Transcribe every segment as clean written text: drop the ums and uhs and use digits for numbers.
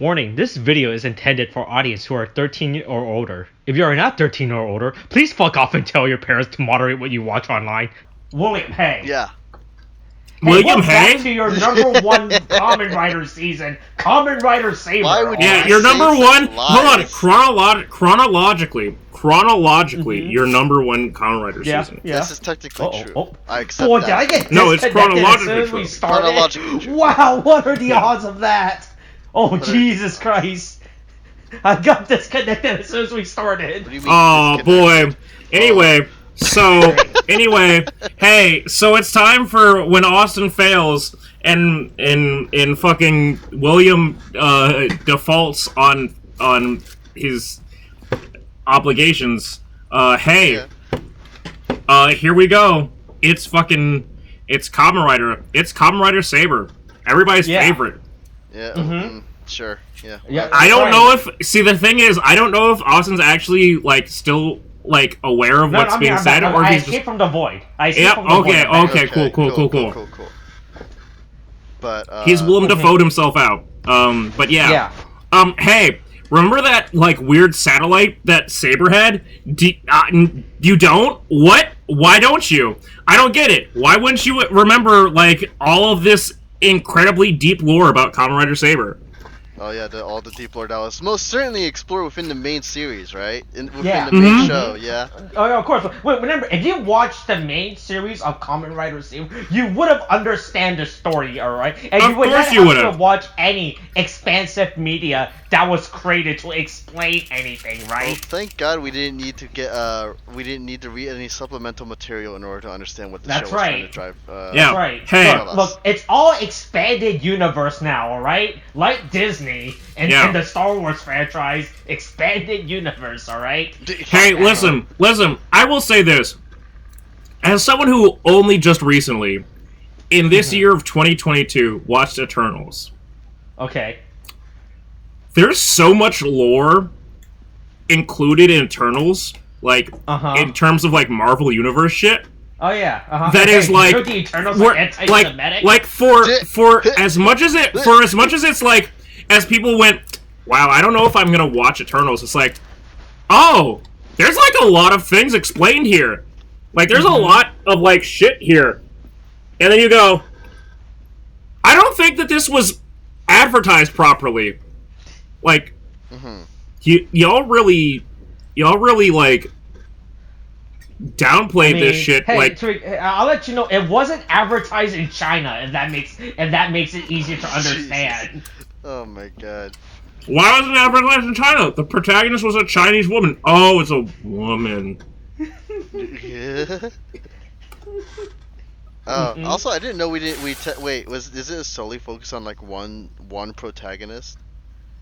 Warning, this video is intended for audience who are 13 or older. If you are not 13 or older, please fuck off and tell your parents to moderate what you watch online. William Hay. Yeah. Hey, William back Hay? to your number one Kamen Rider season, Kamen Rider Saber. Why would you Yeah, your say number such one. Hold on, lies? chronologically, your number one Kamen Rider season. Yeah. This is technically true. Oh. I accept Boy, that. did I get No, it's disconnected chronologically as soon as true. we started? Chronologically true. Wow, what are the odds of that? Oh, Jesus Christ. I got disconnected as soon as we started. What do you mean Oh disconnected? boy. Anyway, hey, so it's time for when Austin fails and fucking William defaults on his obligations. Here we go. It's Kamen Rider. It's Kamen Rider Saber. Everybody's favorite. Yeah. Sure. Yeah. I don't know if the thing is, I don't know if Austin's actually still aware of what's being said, or I he's escaped just. from the void. Okay, cool. But He's Willem Dafoe'd himself out. But yeah. Hey, remember that weird satellite that Saber had? You don't? What? Why don't you? I don't get it. Why wouldn't you remember all of this incredibly deep lore about Kamen Rider Saber? Oh yeah, all the deep lore that was most certainly explored within the main series, right? Within the Mm-hmm. main show, yeah. Oh, yeah, of course. Wait, remember, if you watched the main series of Kamen Rider Saber, you would have understand the story, alright? And Of you would course not you have to would've. watch any expansive media that was created to explain anything, Well, right? thank God we didn't need to read any supplemental material in order to understand what the That's show was trying right. to drive. Yeah. That's right. Hey. Look, it's all expanded universe now, alright? Like Disney and the Star Wars franchise, expanded universe, alright? Hey, listen. I will say this. As someone who only just recently, in this year of 2022, watched Eternals, Okay. there's so much lore included in Eternals, in terms of Marvel Universe shit. Oh yeah. That is the Eternals are anti-Semitic? For as much as it's as people went, wow, I don't know if I'm gonna watch Eternals. It's oh, there's a lot of things explained here. There's a lot of shit here, and then you go, I don't think that this was advertised properly. Y'all really downplayed this shit. Hey, Tariq, I'll let you know it wasn't advertised in China. If that makes it easier to understand. Jesus. Oh my God. Why wasn't it advertised in China? The protagonist was a Chinese woman. Oh, it's a woman. Yeah. Also, I didn't know wait, is it solely focused on one protagonist?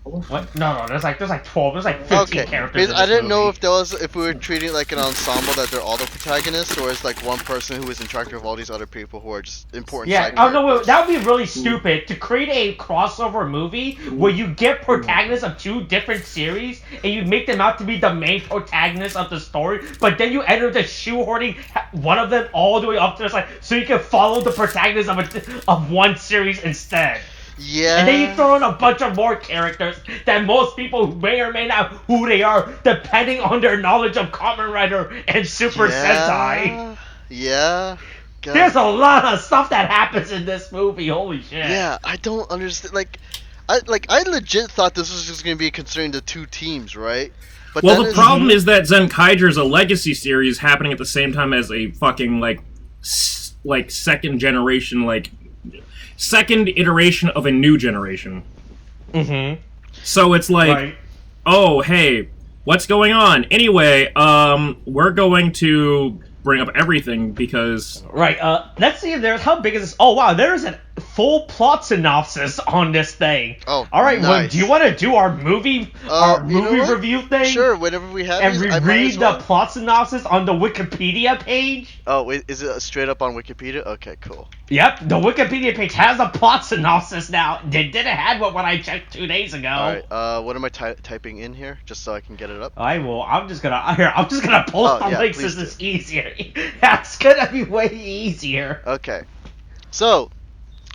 What? No. There's 12. There's 15 characters. Because in I this didn't know movie. if we were treating it like an ensemble that they're all the protagonists, or is one person who is in charge of all these other people who are just important. Yeah. Side Oh no, characters. that would be really stupid to create a crossover movie where you get protagonists of two different series and you make them out to be the main protagonists of the story, but then you end up just shoehorning one of them all the way up to the side so you can follow the protagonist of one series instead. Yeah. And then you throw in a bunch of more characters that most people may or may not who they are, depending on their knowledge of Kamen Rider and Super Sentai. Yeah. God. There's a lot of stuff that happens in this movie. Holy shit. Yeah, I don't understand. I legit thought this was just gonna be concerning the two teams, right? But Well, the problem is that Zenkaiger is a legacy series happening at the same time as a fucking second generation second iteration of a new generation. Mm-hmm. So it's oh, hey, what's going on? Anyway, we're going to bring up everything because... Right, let's see if there's... How big is this? Oh, wow, there's a full plot synopsis on this thing. Oh, alright, nice. well, do you want to do our movie review thing? Sure, whenever we have And these, we read the plot synopsis on the Wikipedia page? Oh, wait, is it straight up on Wikipedia? Okay, cool. Yep, the Wikipedia page has a plot synopsis now. They didn't have one when I checked 2 days ago. Alright, what am I typing in here, just so I can get it up? I'm just gonna post the links since it's easier. That's gonna be way easier. Okay. So,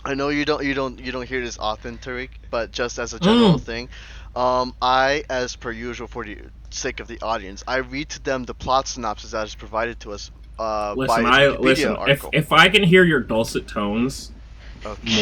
I know you don't hear this often, Tariq, but just as a general thing, I, as per usual, for the sake of the audience, I read to them the plot synopsis that is provided to us by Listen, a Wikipedia article. if I can hear your dulcet tones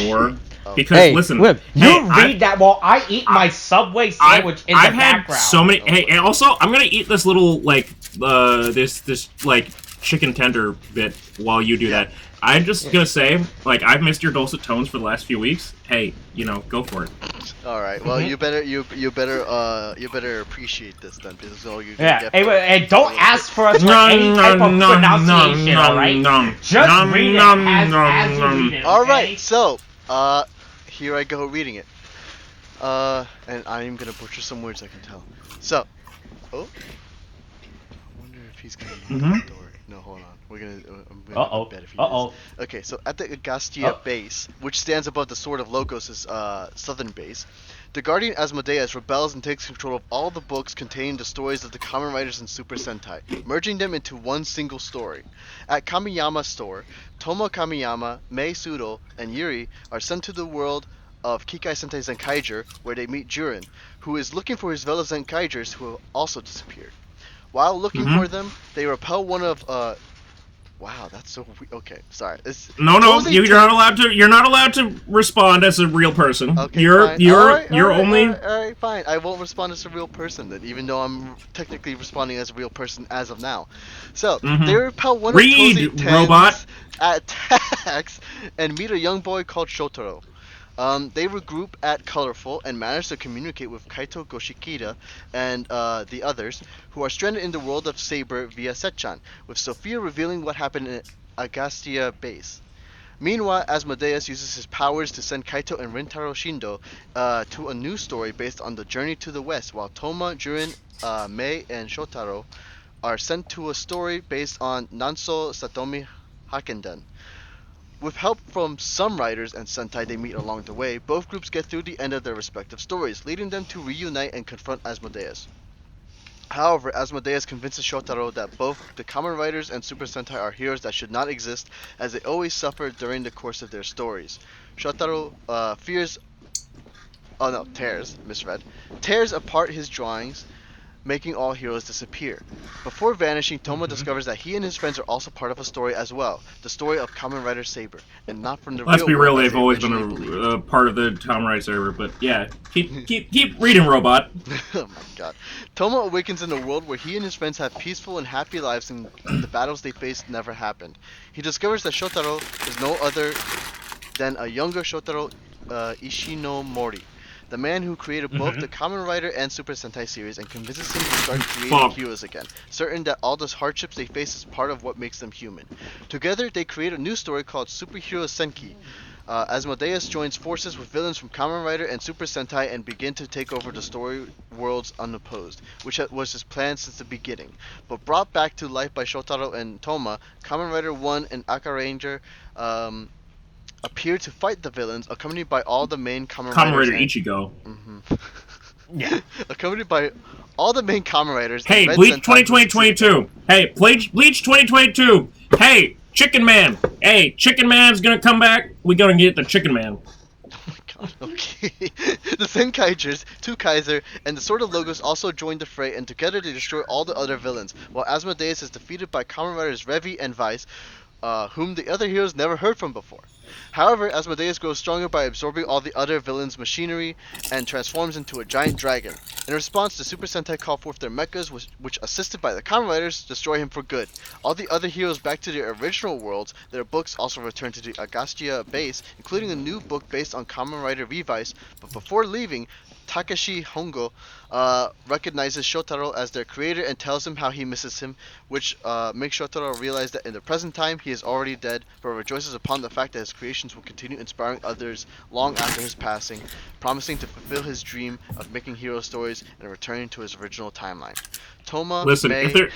more, because Hey, listen, Wim, you hey, read that while I eat my Subway sandwich in the I've had background. so many. Hey, and also I'm gonna eat this little like this like chicken tender bit while you do that. I'm just gonna say, like, I've missed your dulcet tones for the last few weeks. Hey, go for it. All right. Well, you better appreciate this then, because all you Yeah, get. and don't ask for us for any type of pronunciation, alright? Just read it as you read it, All okay? right. So, here I go reading it. And I'm gonna butcher some words, I can tell. So, I wonder if he's gonna use the door. No, hold on. I'm gonna bet if he is. Okay, so at the Agastia base, which stands above the Sword of Logos' southern base, the Guardian Asmodeus rebels and takes control of all the books containing the stories of the Kamen Riders and Super Sentai, merging them into one single story. At Kamiyama's store, Tomo Kamiyama, Mei Sudo, and Yuri are sent to the world of Kikai Sentai Zenkaiger, where they meet Jurin, who is looking for his fellow Zenkaigers who have also disappeared. While looking for them, they repel one of wow, that's so weird. Okay, sorry. No, you're not allowed to respond as a real person. Okay, you're fine. only. All right, fine. I won't respond as a real person then, even though I'm technically responding as a real person as of now. So they repel one of Tozy robot attacks and meet a young boy called Shotaro. They regroup at Colorful and manage to communicate with Kaito Goshikida and the others, who are stranded in the world of Saber via Setchan, with Sophia revealing what happened in Agastia base. Meanwhile, Asmodeus uses his powers to send Kaito and Rintaro Shindo to a new story based on the journey to the west, while Toma, Jurin, Mei, and Shotaro are sent to a story based on Nanso Satomi Hakenden. With help from some writers and Sentai they meet along the way, both groups get through the end of their respective stories, leading them to reunite and confront Asmodeus. However, Asmodeus convinces Shotaro that both the Kamen Riders and Super Sentai are heroes that should not exist, as they always suffer during the course of their stories. Shotaro tears apart his drawings, making all heroes disappear. Before vanishing, Toma discovers that he and his friends are also part of a story as well, the story of Kamen Rider Saber, and not from the Let's be real, world they've always been a part of the Kamen Rider Saber, but yeah, keep reading, robot. Oh my god. Toma awakens in a world where he and his friends have peaceful and happy lives and the battles they faced never happened. He discovers that Shotaro is no other than a younger Shotaro Ishinomori, the man who created both the Kamen Rider and Super Sentai series, and convinces him to start creating heroes again, certain that all those hardships they face is part of what makes them human. Together, they create a new story called Hero Senki. Asmodeus joins forces with villains from Kamen Rider and Super Sentai and begin to take over the story worlds unopposed, which was his plan since the beginning. But brought back to life by Shotaro and Toma, Kamen Rider 1 and Aka Ranger appear to fight the villains, accompanied by all the main Kamen Riders. Ichigo. Yeah. Accompanied by all the main Kamen Riders. Hey, Bleach 2022. Hey, Bleach 2022. Hey, Chicken Man. Hey, Chicken Man's gonna come back. We gonna get the Chicken Man. Oh my god, okay. The Senkaigers, two Kaiser, and the Sword of Logos also join the fray, and together they destroy all the other villains, while Asmodeus is defeated by Kamen Riders Revi and Vice, whom the other heroes never heard from before. However, Asmodeus grows stronger by absorbing all the other villains' machinery and transforms into a giant dragon. In response, the Super Sentai call forth their mechas, which assisted by the Kamen Riders, destroy him for good. All the other heroes back to their original worlds. Their books also return to the Agastia base, including a new book based on Kamen Rider Revice, but before leaving, Takashi Hongo recognizes Shotaro as their creator and tells him how he misses him, which makes Shotaro realize that in the present time he is already dead, but rejoices upon the fact that his creations will continue inspiring others long after his passing, promising to fulfill his dream of making hero stories and returning to his original timeline. Toma, listen, Mei... if there...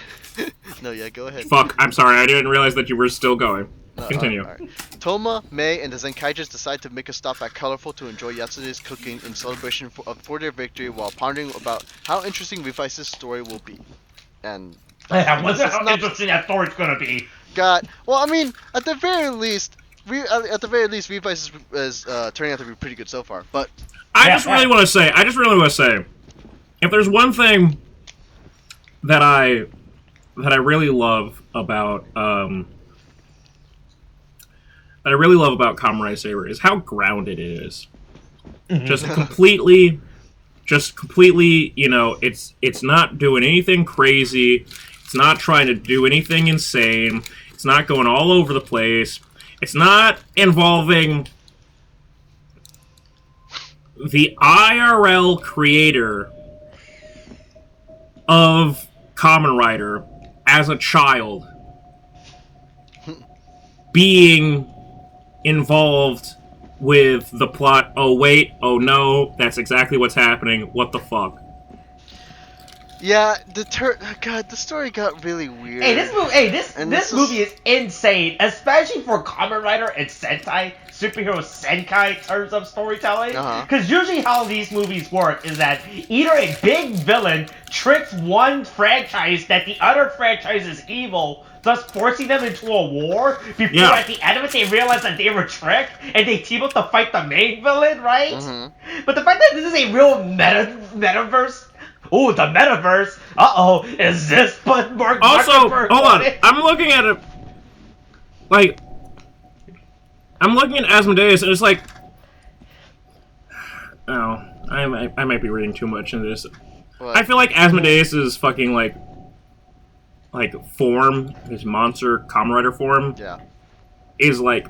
No, yeah, go ahead. Fuck, I'm sorry, I didn't realize that you were still going. Continue. All right. Toma, Mei, and the Zenkaigers decide to make a stop at Colorful to enjoy Yatsune's cooking in celebration for their victory, while pondering about how interesting Revice's story will be. And I wonder how interesting that story's gonna be. God, well, I mean, at the very least, at the very least, Revice is turning out to be pretty good so far. But I just really want to say, if there's one thing that I really love about Kamen Rider Saber is how grounded it is. Just completely, you know, it's not doing anything crazy. It's not trying to do anything insane. It's not going all over the place. It's not involving the IRL creator of Kamen Rider as a child being involved with the plot. Oh wait, oh no, that's exactly what's happening. What the fuck? Yeah, the story got really weird. Hey, this movie is insane, especially for Kamen Rider and Sentai, superhero Senkai terms of storytelling. Because usually how these movies work is that either a big villain tricks one franchise that the other franchise is evil, thus forcing them into a war, before at the end of it they realize that they were tricked, and they team up to fight the main villain, right? But the fact that this is a real metaverse... Ooh, the metaverse! Uh-oh, is this but Mark Also, Zuckerberg hold on, I'm looking at it... Like... I'm looking at Asmodeus, and it's like... Oh, I might be reading too much into this. What? I feel like Asmodeus' fucking, like form, his monster Kamen Rider form, is, like,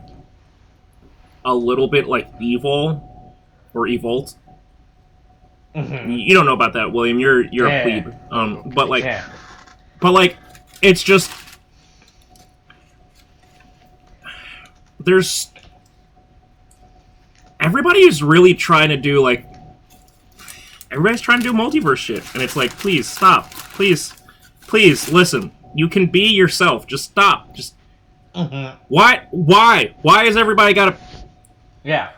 a little bit, like, evil, or evolt. You don't know about that, William. You're a plebe. But like, it's just there's everybody's trying to do multiverse shit, and it's like, please stop, please listen. You can be yourself. Just stop. Just why is everybody gotta? Yeah.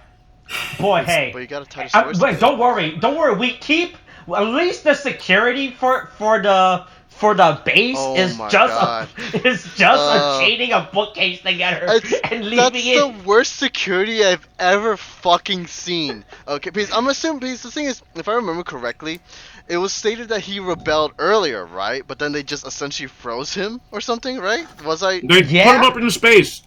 Boy, hey. But you gotta tie the stories wait, don't worry. We keep at least the security for the base is just a chaining a bookcase together and leaving that's it. That's the worst security I've ever fucking seen. Okay, because I'm assuming, because the thing is, if I remember correctly, it was stated that he rebelled earlier, right? But then they just essentially froze him or something, right? They put him up into space.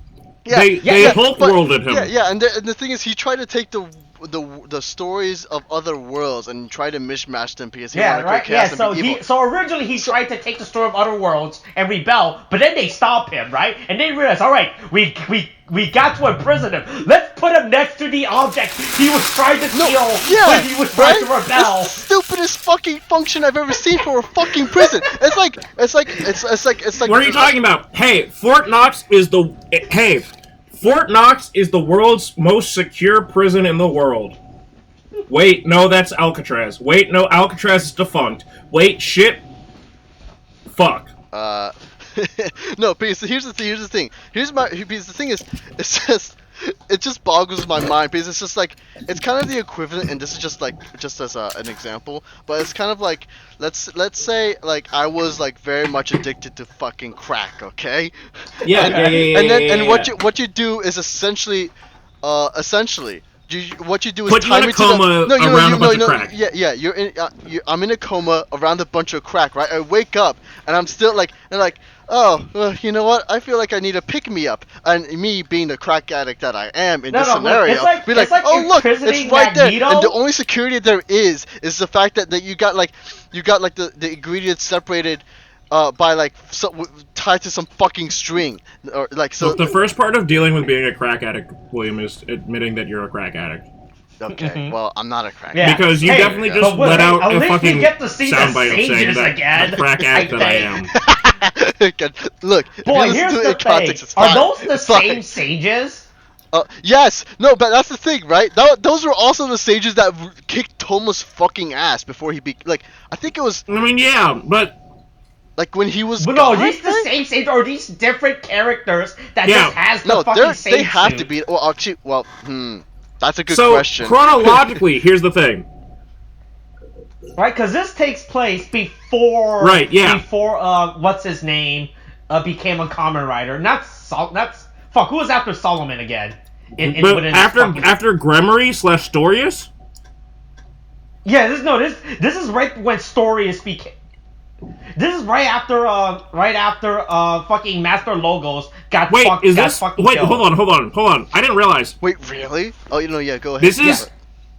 They Hulk-worlded him. Yeah, and the thing is, he tried to take the stories of other worlds and try to mishmash them because he wanted to chaos and be evil. So originally he tried to take the story of other worlds and rebel, but then they stopped him, right? And they realized, all right, we got to imprison him. Let's put him next to the object he was trying to steal when he was trying to rebel. That's the stupidest fucking function I've ever seen for a fucking prison. It's like. What are you talking about? Hey, Fort Knox is the world's most secure prison in the world. Wait, no, that's Alcatraz. Wait, no, Alcatraz is defunct. Wait, shit. Fuck. No, because here's the thing. Because the thing is, it just boggles my mind because it's just like, it's kind of the equivalent, and this is just as an example, but it's kind of like, let's say like I was like very much addicted to fucking crack, okay? What you do is essentially what you do is put you in a coma around a bunch of crack. Yeah, I'm in a coma around a bunch of crack, right? I wake up and I'm still like, you know what? I feel like I need a pick-me-up. And me, being the crack addict that I am in this scenario, be like, oh look, it's right there. And the only security there is the fact that you got the ingredients separated by tied to some fucking string, or like so. Look, the first part of dealing with being a crack addict, William, is admitting that you're a crack addict. Okay, well, I'm not a crack addict. Because you definitely just let out a fucking soundbite of saying that the crack addict that I am. Look, boy, here's the thing. Are those the same sages? Yes. No, but that's the thing, right? Those were also the sages that kicked Toma's fucking ass before he I think it was... I mean, yeah, but... Like when he was... But no, are these the same sages, or are these different characters that just has the fucking same they have suit? to be... Well, actually, that's a good question. So, chronologically, here's the thing. Right, because this takes place before... Right, yeah. Before, what's his name, became a Kamen Rider. Fuck, who was after Solomon again? But after Gremory/Storius? Yeah, this is right when Storius became. This is right after fucking Master Logos got Wait, fucked. is this? Wait, killed. hold on. I didn't realize. Wait, really? Oh, yeah, go ahead.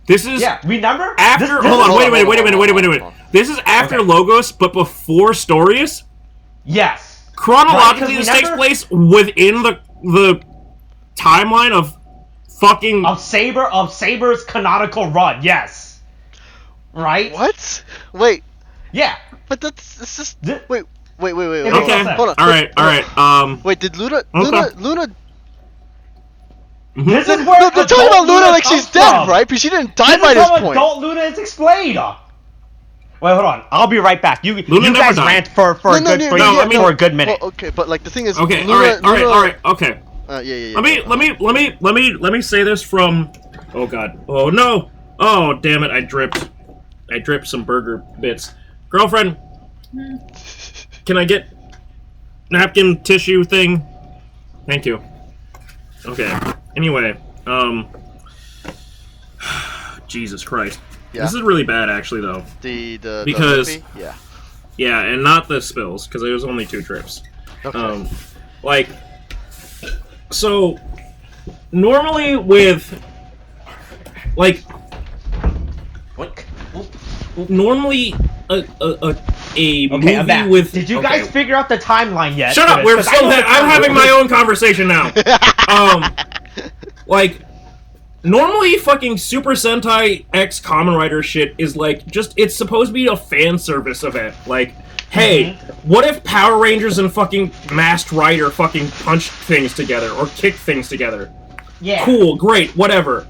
This is. Yeah, remember? After. Hold on, wait a minute. This is after Logos, but before Storius? Yes. Chronologically, this takes place within the timeline of fucking... Of Saber's canonical run, yes. Right? What? Wait. Yeah. But it's just... Wait. Okay. Hold on. Alright. Wait, did Luna... This is where they're talking about Luna like she's dead, right? Because she didn't die by this point. This is how adult Luna is explained. Wait, hold on. I'll be right back. You guys rant for a good minute. Well, okay, but like the thing is, okay, Luna, all right, okay. Yeah. Let me say this from. Oh God. Oh no. Oh damn it! I dripped some burger bits. Girlfriend, can I get napkin tissue thing? Thank you. Okay. Anyway, Jesus Christ. Yeah. This is really bad, actually, though. Because yeah, and not the spills, because it was only 2 trips. Okay. So normally with normally a movie with. Did you guys figure out the timeline yet? Shut up! I'm having my own conversation now. Normally, fucking Super Sentai X Kamen Rider shit is it's supposed to be a fan service event. Hey, what if Power Rangers and fucking Masked Rider fucking punch things together or kick things together? Yeah. Cool, great, whatever.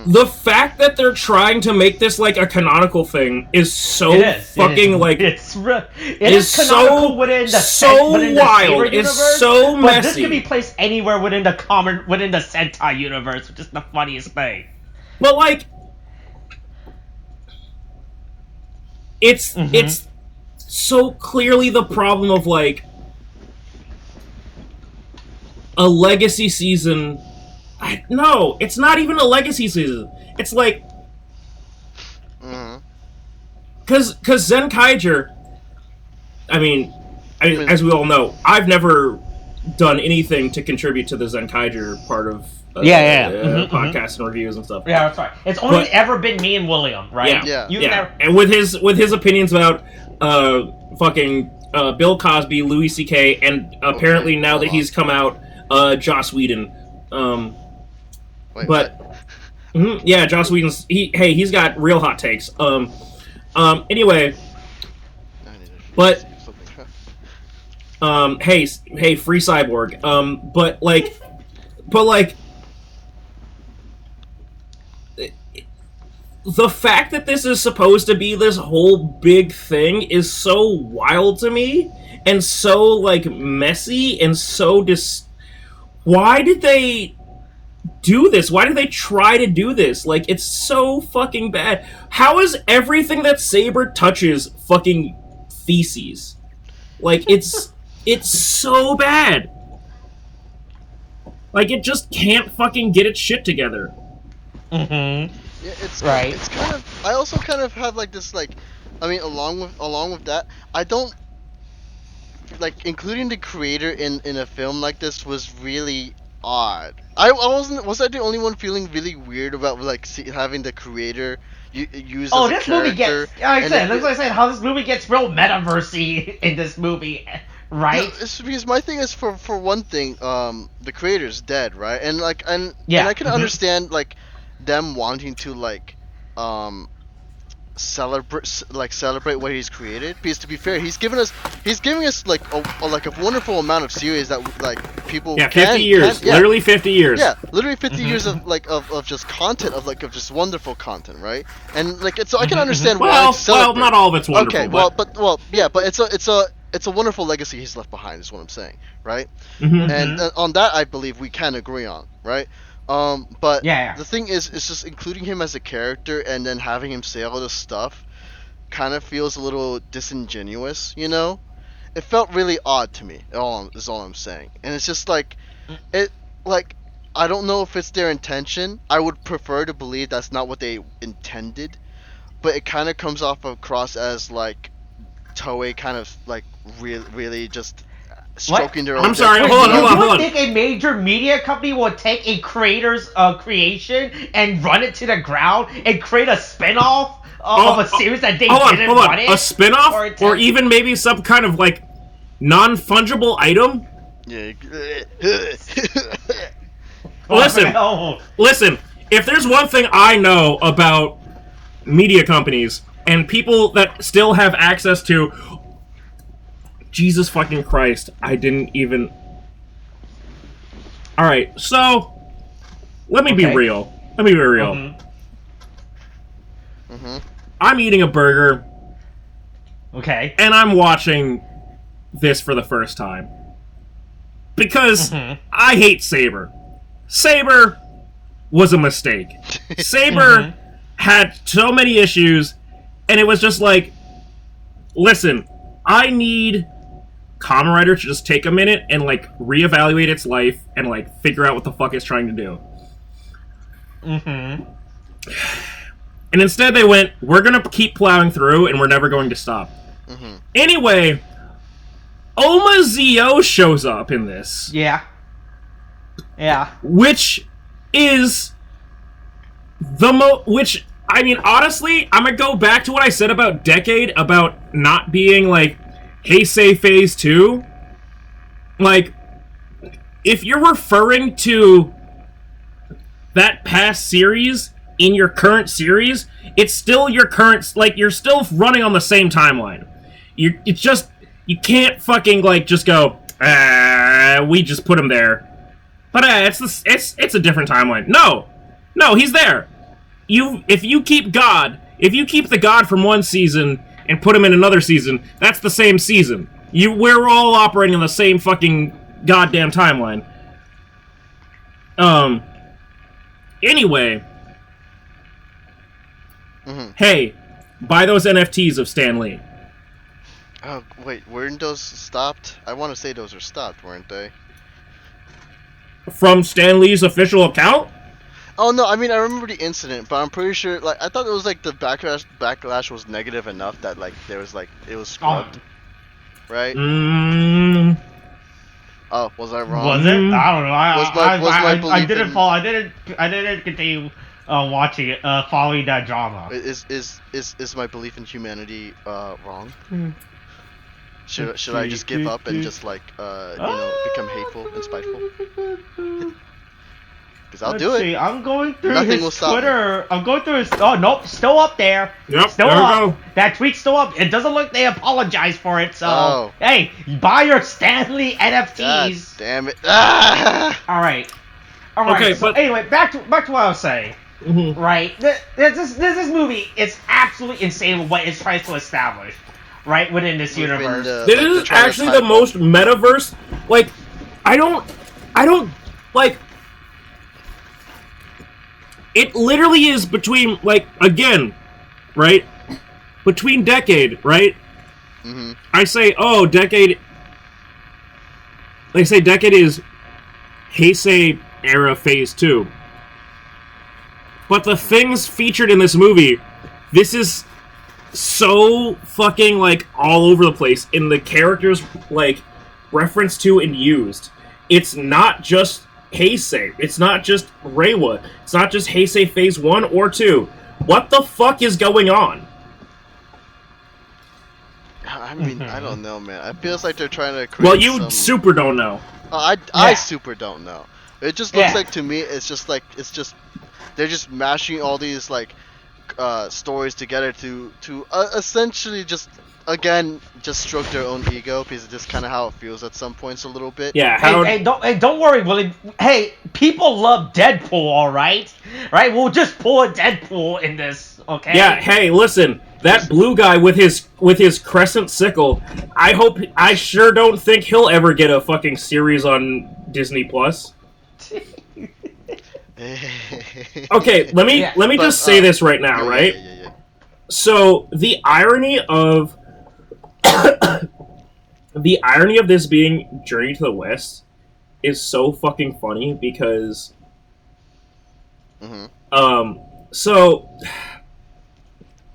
The fact that they're trying to make this a canonical thing is so fucking it is canonical within the wild. Saber universe, it's so messy. But this can be placed anywhere within the Sentai universe, which is the funniest thing. But it's so clearly the problem of a legacy season. No, it's not even a legacy season. It's because Zenkaiger. I mean, as we all know, I've never done anything to contribute to the Zenkaiger part of podcasts and reviews and stuff. Yeah, that's right. It's only ever been me and William, right? Yeah. And with his opinions about fucking Bill Cosby, Louis C.K., and apparently now that he's come out, Joss Whedon. Yeah, Joss Whedon's he's got real hot takes. Anyway, but hey, free Cyborg. But the fact that this is supposed to be this whole big thing is so wild to me, and so messy, and so why did they do this? Why did they try to do this? It's so fucking bad. How is everything that Saber touches fucking feces? It's so bad. It just can't fucking get its shit together. Mm-hmm. Yeah, it's right. It's kind of. I also kind of have this I mean, along with that, I don't including the creator in a film like this was really odd. Was I the only one feeling really weird about having the creator use as a this character? Movie gets. That's what I said. How this movie gets real metaversey in this movie, right? Yeah, it's because my thing is for one thing, the creator's dead, right? And and I can understand them wanting to celebrate what he's created, because to be fair, he's giving us a wonderful amount of series that people 50 years, literally 50 years. Yeah, literally 50 years of just content of just wonderful content, right? And so I can understand why. Well, not all of it's wonderful. Okay, but it's a wonderful legacy he's left behind, is what I'm saying, right? And on that, I believe we can agree on, right? But the thing is, it's just including him as a character and then having him say all this stuff kind of feels a little disingenuous, you know? it felt really odd to me. Is all I'm saying, and it's just like it like. I don't know if it's their intention. I would prefer to believe that's not what they intended, but it kind of comes off across as like Toei kind of like really just stroking their own. I'm sorry. dick. Hold on. You think a major media company will take a creator's creation and run it to the ground and create a spin-off of a series that they didn't run it? A spin-off? Or even maybe some kind of, like, non-fungible item? Yeah. Listen, if there's one thing I know about media companies and people that still have access to... Jesus fucking Christ, I didn't even... Alright, so... Let me be real. I'm eating a burger. Okay. And I'm watching this for the first time. Because I hate Saber. Saber was a mistake. Saber had so many issues, and it was just like, listen, I need Kamen Rider to just take a minute and, like, reevaluate its life and, like, figure out what the fuck it's trying to do. And instead they went, we're gonna keep plowing through, and we're never going to stop. Anyway, Oma Zio shows up in this. Yeah. Which is which, I mean, honestly, I'm gonna go back to what I said about Decade, about not being, like, Heisei Phase 2. Like, if you're referring to that past series in your current series, it's still your current, like, you're still running on the same timeline. It's just, you can't fucking, like, just go, we just put him there. But it's a different timeline. No, he's there. If you keep the God from one season and put him in another season, that's the same season. We're all operating on the same fucking goddamn timeline. Anyway. Hey, buy those NFTs of Stan Lee. Oh, wait, weren't those stopped? I want to say those are stopped, weren't they? From Stan Lee's official account? Oh no, I mean I remember the incident, but I'm pretty sure like I thought it was like the backlash was negative enough that like there was like it was scrubbed, right? Oh, was I wrong? Was it? I don't know. I didn't in... follow. I didn't continue watching it, following that drama. Is my belief in humanity wrong? Should I just give up and just like become hateful and spiteful? Because I'll do it. I'm going through Nothing his Twitter. I'm going through his. Oh nope, still up there. Yep, still there up. we go. That tweet's still up. It doesn't look they apologized for it. So hey, buy your Stanley NFTs. God damn it! Ah! All right. Okay, so anyway, back to what I was saying. Right, this movie is absolutely insane with what it's trying to establish. Right within this universe. This is actually the most metaverse. Like, I don't like. It literally is between, like, again, right? Between Decade, right? I say, oh, Decade. They say Decade is Heisei era Phase 2. But the things featured in this movie, this is so fucking, like, all over the place in the characters, like, referenced to and used. It's not just Heisei. It's not just Reiwa. It's not just Heisei Phase 1 or 2. What the fuck is going on? I mean, I don't know, man. It feels like they're trying to create Well, you super don't know. I super don't know. It just looks like, to me, it's just like, they're just mashing all these, like, stories together to essentially just, again, just stroke their own ego, because it's just kind of how it feels at some points a little bit. Yeah. Don't worry, Willie. Hey, people love Deadpool, all right? Right? We'll just pull a Deadpool in this, okay? Yeah. Hey, listen. That blue guy with his crescent sickle. I sure don't think he'll ever get a fucking series on Disney Plus. Okay, let me just say this right now, right? Yeah. So the irony of the irony of this being Journey to the West is so fucking funny because, so,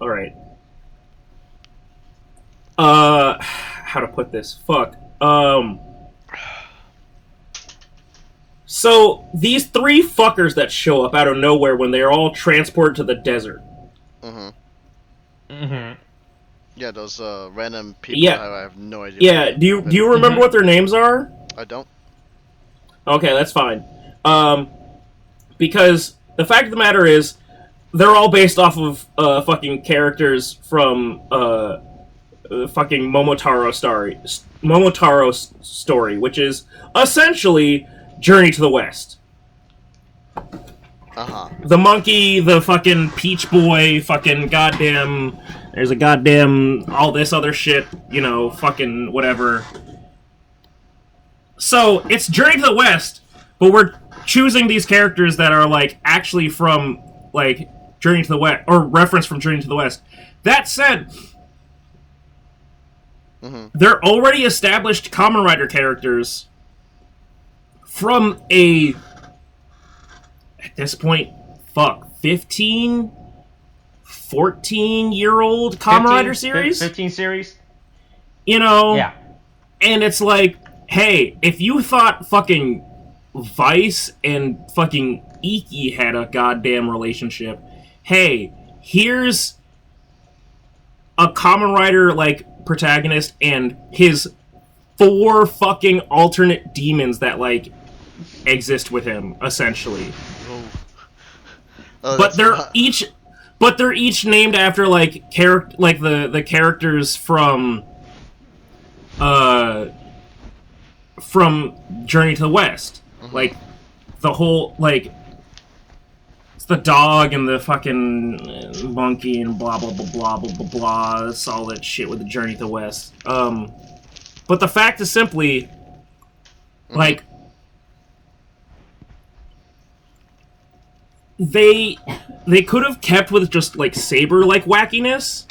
all right, how to put this? Fuck. So these three fuckers that show up out of nowhere when they're all transported to the desert. Yeah, those random people. Yeah. I have no idea. Yeah. Do you remember what their names are? I don't. Okay, that's fine. Because the fact of the matter is, they're all based off of fucking characters from fucking Momotaro's story, which is essentially Journey to the West. The monkey, the fucking peach boy, fucking goddamn. There's a goddamn all this other shit, you know, fucking whatever. So it's Journey to the West, but we're choosing these characters that are like actually from like Journey to the West or reference from Journey to the West. That said, they're already established Kamen Rider characters from a, at this point, 15, 14-year-old Kamen Rider series? 15 series? You know? Yeah. And it's like, hey, if you thought fucking Vice and fucking Iki had a goddamn relationship, hey, here's a Kamen Rider, like, protagonist and his 4 fucking alternate demons that, like, exist with him, essentially. But they're each named after like the characters from Journey to the West. Like the whole like it's the dog and the fucking monkey and blah blah blah blah blah blah blah. That's all that shit with the Journey to the West. But the fact is simply like they could have kept with just like Saber like wackiness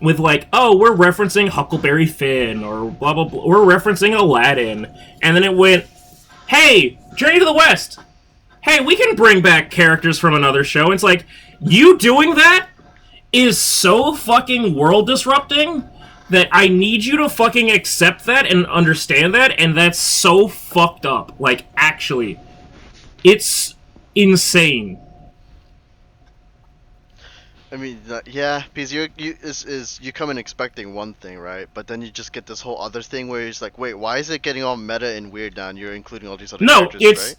with like, oh, we're referencing Huckleberry Finn or blah blah blah, we're referencing Aladdin, and then it went, hey, Journey to the West, hey, we can bring back characters from another show. And it's like, you doing that is so fucking world disrupting that I need you to fucking accept that and understand that, and that's so fucked up. Like, actually, it's insane. I mean, yeah, because you come in expecting one thing, right? But then you just get this whole other thing where it's like, wait, why is it getting all meta and weird now? And you're including all these other characters, right?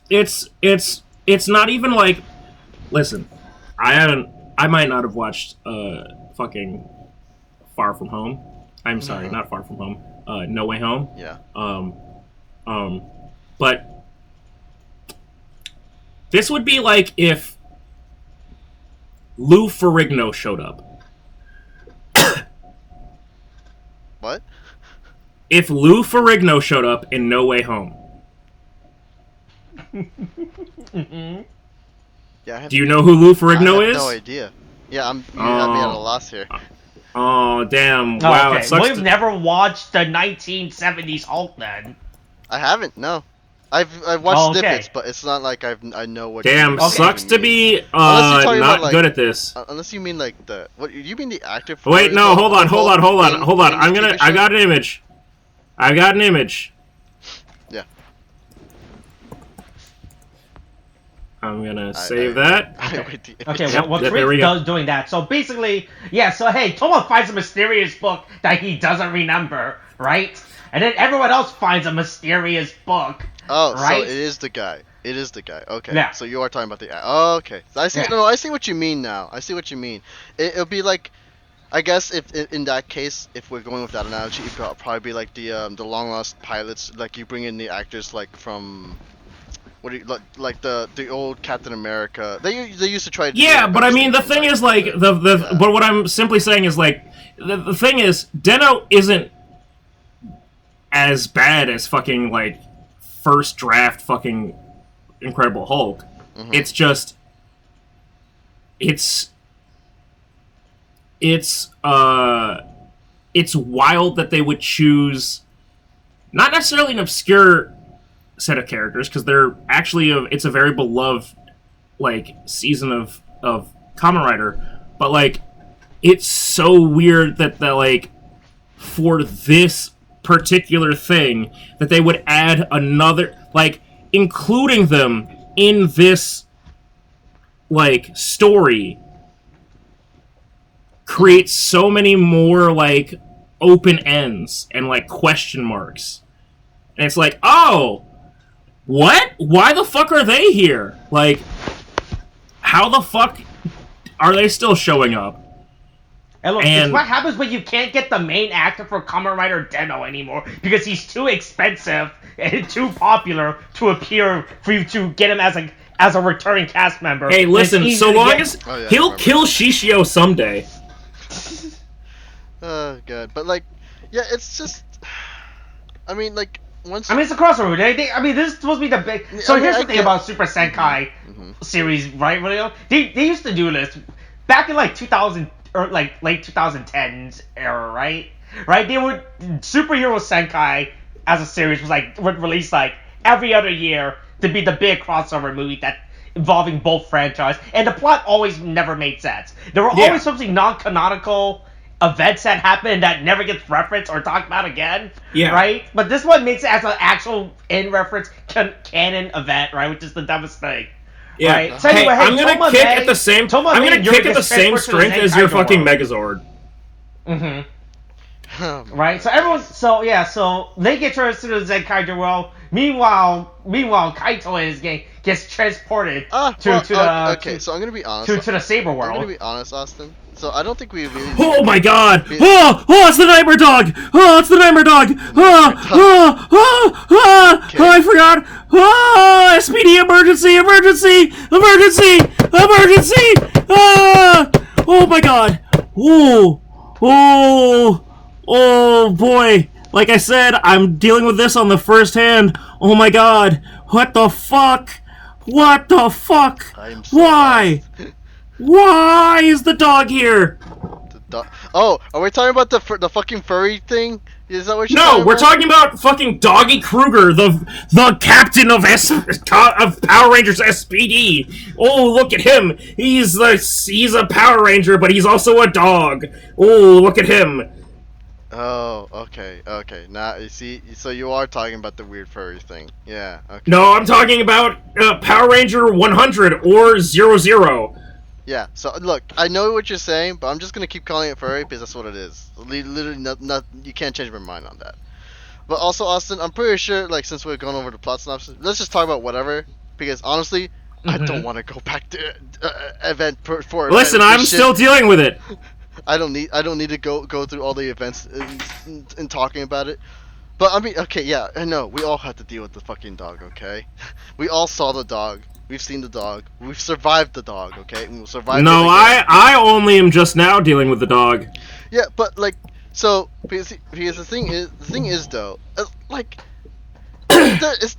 It's not even like, listen, I might not have watched fucking Far From Home. I'm sorry, not Far From Home. No Way Home. Yeah. But this would be like if Lou Ferrigno showed up. What? If Lou Ferrigno showed up in No Way Home. Yeah. Do you know who Lou Ferrigno is? No idea. Yeah, you have me at a loss here. Oh, damn. Wow, okay. it sucks. We've never watched the 1970s Hulk then. I haven't, no. I've watched snippets, but it's not like I know what. Damn, sucks to be not about, like, good at this. Unless you mean like the what? You mean the actor? Wait, no, hold on. I got an image. Yeah. I'm gonna save that. Okay, well, Tariq does doing that. So basically, yeah. So hey, Toma finds a mysterious book that he doesn't remember, right? And then everyone else finds a mysterious book. Oh, right? So it is the guy. Okay. Yeah. So you are talking about the. Oh, okay. I see. Yeah. No, I see what you mean now. It'll be like, I guess if in that case, if we're going with that analogy, it'd probably be like the long lost pilots. Like you bring in the actors like from. What do you like the old Captain America? They used to try to. Yeah, but I mean the thing is like but what I'm simply saying is like the thing is Deno isn't as bad as fucking like first draft fucking Incredible Hulk. It's just it's wild that they would choose not necessarily an obscure set of characters, because they're actually it's a very beloved like season of Kamen Rider, but like it's so weird that like for this particular thing that they would add another, like including them in this like story creates so many more like open ends and like question marks. And it's like, oh, what? Why the fuck are they here? Like, how the fuck are they still showing up? And look, it's what happens when you can't get the main actor for Kamen Rider Demo anymore because he's too expensive and too popular to appear for you to get him as a returning cast member. Hey, listen, so long as he'll kill Shishio someday. Oh god, but like, yeah, it's just, I mean, like once. I mean, it's a crossover. I mean, this is supposed to be the big. So here's the thing about Super Senkai series, right? They used to do this back in like 2000 or like late 2010s era, right? Right? They would Superhero Senkai as a series would release like every other year to be the big crossover movie that involving both franchise, and the plot always never made sense. There were always something non-canonical events that happen that never gets referenced or talked about again, right? But this one makes it as an actual in-reference canon event, right? Which is the dumbest thing. Yeah. Right? So anyway, I'm gonna kick at the same. I'm gonna kick at the same strength as your fucking Megazord. Right. So everyone. So they get transferred to the Zenkaiger world. Meanwhile, Kaito gets transported to the. Okay, so I'm gonna be honest. To the Saber world. I'm gonna be honest, Austin. So I don't think we really. Oh my god! Oh, it's the Nightmare Dog! Oh, it's the Nightmare Dog! Oh, I forgot! Oh, SPD emergency! Oh my god! Oh boy! Like I said, I'm dealing with this on the first hand. Oh my god! What the fuck? Why? Why is the dog here? Oh, are we talking about the fucking furry thing? Is that what you're talking about? No, we're talking about fucking Doggie Cruger, the captain of Power Rangers SPD. Oh, look at him. He's a Power Ranger, but he's also a dog. Oh, look at him. Oh, okay. Now, you see, so you are talking about the weird furry thing. Yeah, okay. No, I'm talking about Power Ranger 100 or 00. Yeah, so look, I know what you're saying, but I'm just gonna keep calling it furry because that's what it is. Literally, you can't change my mind on that. But also, Austin, I'm pretty sure, like, since we're going over the plot synopsis, let's just talk about whatever. Because honestly, I don't want to go back to event for. Listen, I'm still dealing with it. I don't need to go through all the events and talking about it. But I mean, okay, yeah, I know we all have to deal with the fucking dog. Okay, we all saw the dog. We've seen the dog. We've survived the dog, okay? And we'll survive. No, I only am just now dealing with the dog. Yeah, but like, so because the thing is though, like, this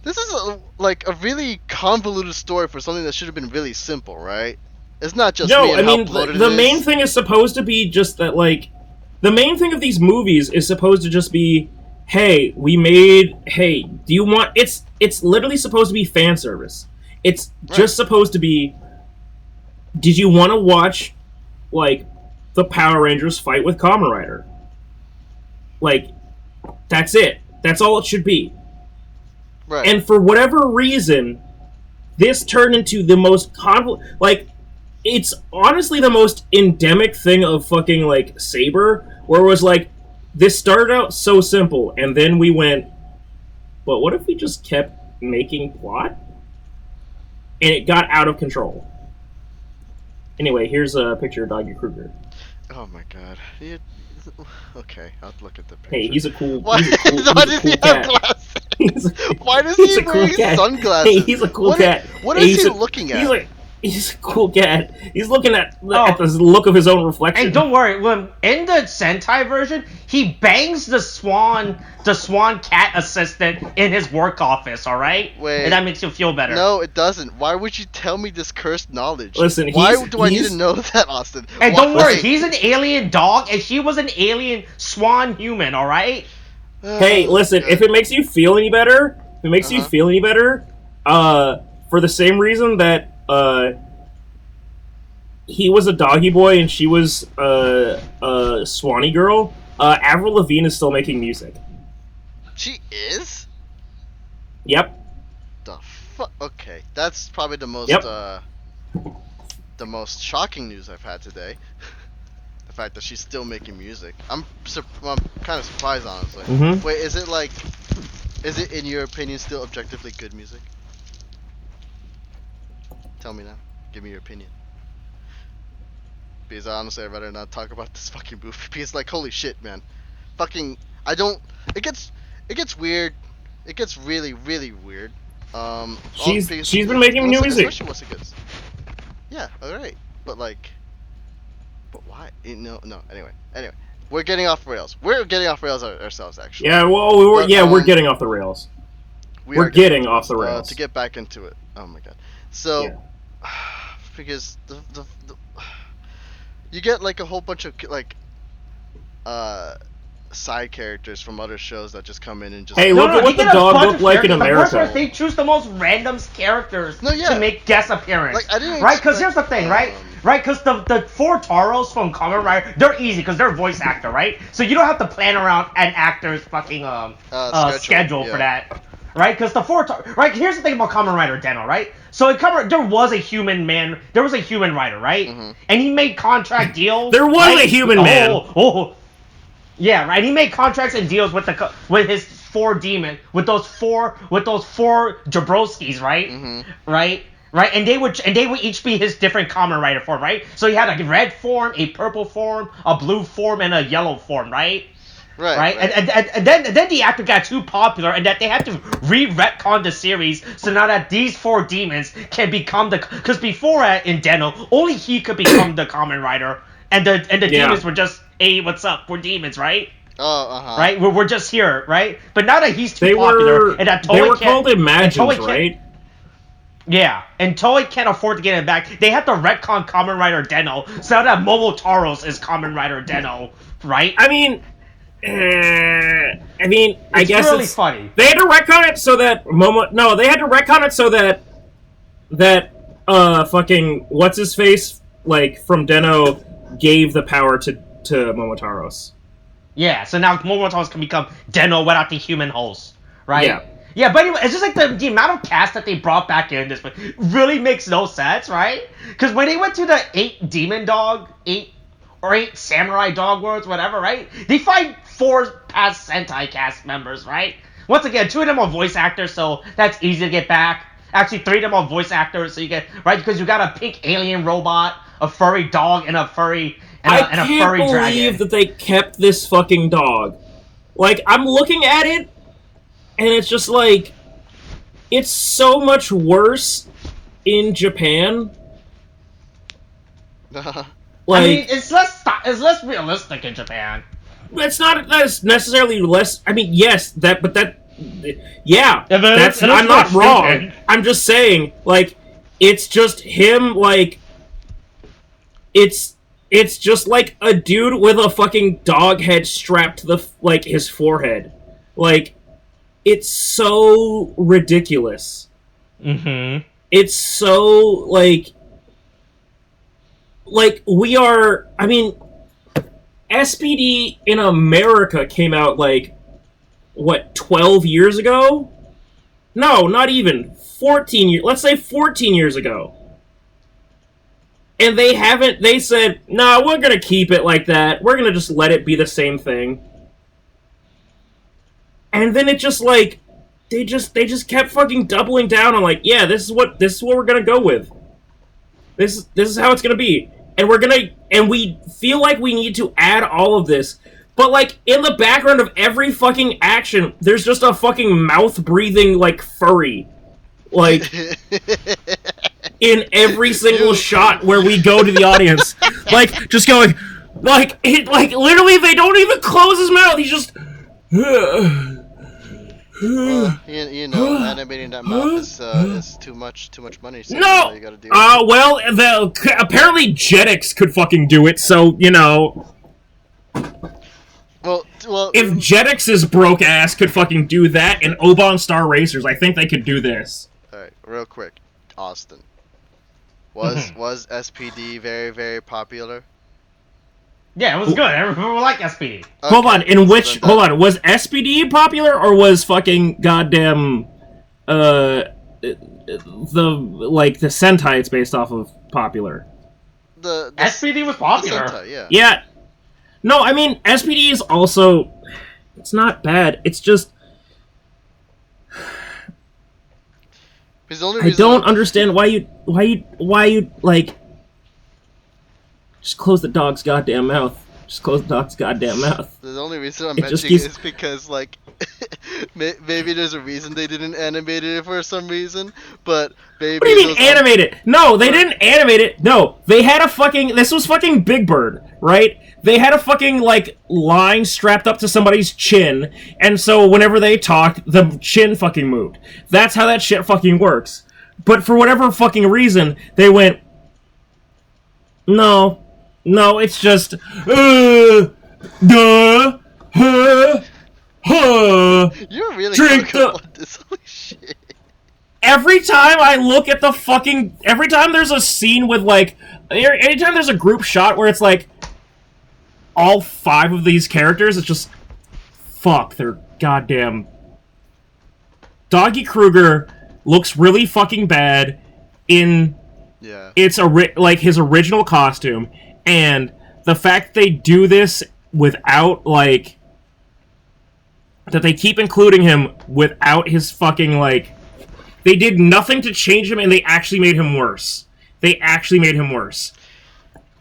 is like a really convoluted story for something that should have been really simple, right? It's not just no. I mean, the main thing is supposed to be just that, like, the main thing of these movies is supposed to just be, hey, do you want? It's literally supposed to be fan service. It's just supposed to be, did you want to watch, like, the Power Rangers fight with Kamen Rider? Like, that's it. That's all it should be. Right. And for whatever reason, this turned into the most like, it's honestly the most endemic thing of fucking, like, Saber, where it was like, this started out so simple, and then we went, but what if we just kept making plot? And it got out of control. Anyway, here's a picture of Doggie Cruger. Oh my god. Okay, I'll look at the picture. Hey, he's a cool Why does he have glasses? Why does he wear sunglasses? Hey, he's a cool cat. What is he looking at? He's a cool cat. He's looking at the look of his own reflection. And don't worry, when in the Sentai version, he bangs the swan cat assistant in his work office, alright? Wait. And that makes you feel better. No, it doesn't. Why would you tell me this cursed knowledge? Listen, why do I need to know that, Austin? And don't worry, he's an alien dog, and she was an alien swan human, alright? Hey, listen, if it makes you feel any better, for the same reason that he was a doggy boy and she was a Swanee girl, Avril Lavigne is still making music. She is? Yep. The fuck? Okay, that's probably the most the most shocking news I've had today. The fact that she's still making music. I'm kind of surprised, honestly. Mm-hmm. Wait, is it in your opinion still objectively good music? Tell me now. Give me your opinion. Because honestly, I'd rather not talk about this fucking movie. Because like, holy shit, man. Fucking, I don't. It gets weird. It gets really, really weird. She's been making new music. Especially once it gets. Yeah, all right, but like, but why? No. Anyway, we're getting off rails. We're getting off rails ourselves, actually. Yeah, well, we're getting off the rails. We're getting off the rails. To get back into it. Oh my god. So, yeah. Because the you get like a whole bunch of like side characters from other shows that just come in and just. Hey, look at what the dog looked like in America. The worst they choose the most random characters to make guest appearance. Like, I didn't right? Because here's the thing, right? Right? Because the 4 Taros from Kamen Rider, they're easy because they're voice actor, right? So you don't have to plan around an actor's fucking schedule for that. Right? Because the 4 right? Here's the thing about Kamen Rider Den-O, right? So in there was a human man, there was a human writer, right? Mm-hmm. And he made contract deals. There was a human man. Yeah, right. He made contracts and deals with his 4 demons, with those four Jabrowskis, right? Mm-hmm. Right, and they would each be his different Kamen Rider form, right? So he had a red form, a purple form, a blue form, and a yellow form, right? Right. And then the actor got too popular, and that they had to retcon the series, so now that these 4 demons can become because before in Den-O, only he could become the Kamen Rider, and the demons were just, hey, what's up? We're demons, right? Oh, right? We're just here, right? But now that he's too popular, and that Toei they were called Imagines, right? Yeah, and Toei can't afford to get it back. They have to retcon Kamen Rider Den-O, so now that Momotaros is Kamen Rider Den-O, right? I guess really funny. They had to retcon it so that they had to retcon it so that fucking what's his face, like, from Den-O gave the power to Momotaros. Yeah, so now Momotaros can become Den-O without the human host, right? Yeah. Yeah, but anyway, it's just like the amount of cast that they brought back in this really makes no sense, right? Because when they went to the 8 demon dog, 8 samurai dog worlds, whatever, right? They find 4 past Sentai cast members, right? Once again, 2 of them are voice actors, so that's easy to get back. Actually, 3 of them are voice actors, so you get, right? Because you got a pink alien robot, a furry dog, and a furry dragon. I can't believe that they kept this fucking dog. Like, I'm looking at it, and it's just like, it's so much worse in Japan. Like, I mean, it's less realistic in Japan. It's not necessarily less. I mean, yes, I'm not wrong. I'm just saying, like, it's just him, like, it's just like a dude with a fucking dog head strapped to his forehead. Like, it's so ridiculous. Mm-hmm. It's so, like we are, I mean, SPD in America came out, like, what, 12 years ago? No, not even. 14 years, let's say 14 years ago. And they said, nah, we're gonna keep it like that. We're gonna just let it be the same thing. And then it just, like, they just kept fucking doubling down on, like, yeah, this is what we're gonna go with. This is how it's gonna be. And we feel like we need to add all of this. But, like, in the background of every fucking action, there's just a fucking mouth-breathing, like, furry. Like, in every single shot where we go to the audience. Like, just going, like, literally, they don't even close his mouth. He's just... you know, animating that mouth is too much money. So no! You gotta do well, apparently Jetix could fucking do it, so, you know... Well, Well, if Jetix's broke ass could fucking do that and Oban Star Racers, I think they could do this. alright, real quick. Austin. Was SPD very, very popular? Yeah, it was good. Everyone liked SPD. Hold on, then hold on, was SPD popular or was fucking goddamn, the Sentai it's based off of popular? The SPD was popular. The Sentai, yeah. Yeah. No, I mean, SPD is also, it's not bad, it's just, Because the only I reason don't understand why you, like, just close the dog's goddamn mouth. Just close the dog's goddamn mouth. The only reason I'm It just mentioning keeps- it is because, like, maybe there's a reason they didn't animate it for some reason, but maybe... What do you mean animate it? No, they didn't animate it. No, they had a fucking... This was fucking Big Bird, right? They had a fucking, like, line strapped up to somebody's chin, and so whenever they talked, the chin fucking moved. That's how that shit fucking works. But for whatever fucking reason, they went... No, it's just... You're really Drink talking about this. Holy shit. Every time I look at the fucking... Every time there's a scene with, like... Anytime there's a group shot where it's, like... all 5 of these characters, it's just... Fuck, they're goddamn... Doggie Cruger looks really fucking bad in... Yeah. It's like his original costume, and the fact they do this without, like... That they keep including him without his fucking, like... They did nothing to change him, and they actually made him worse. They actually made him worse.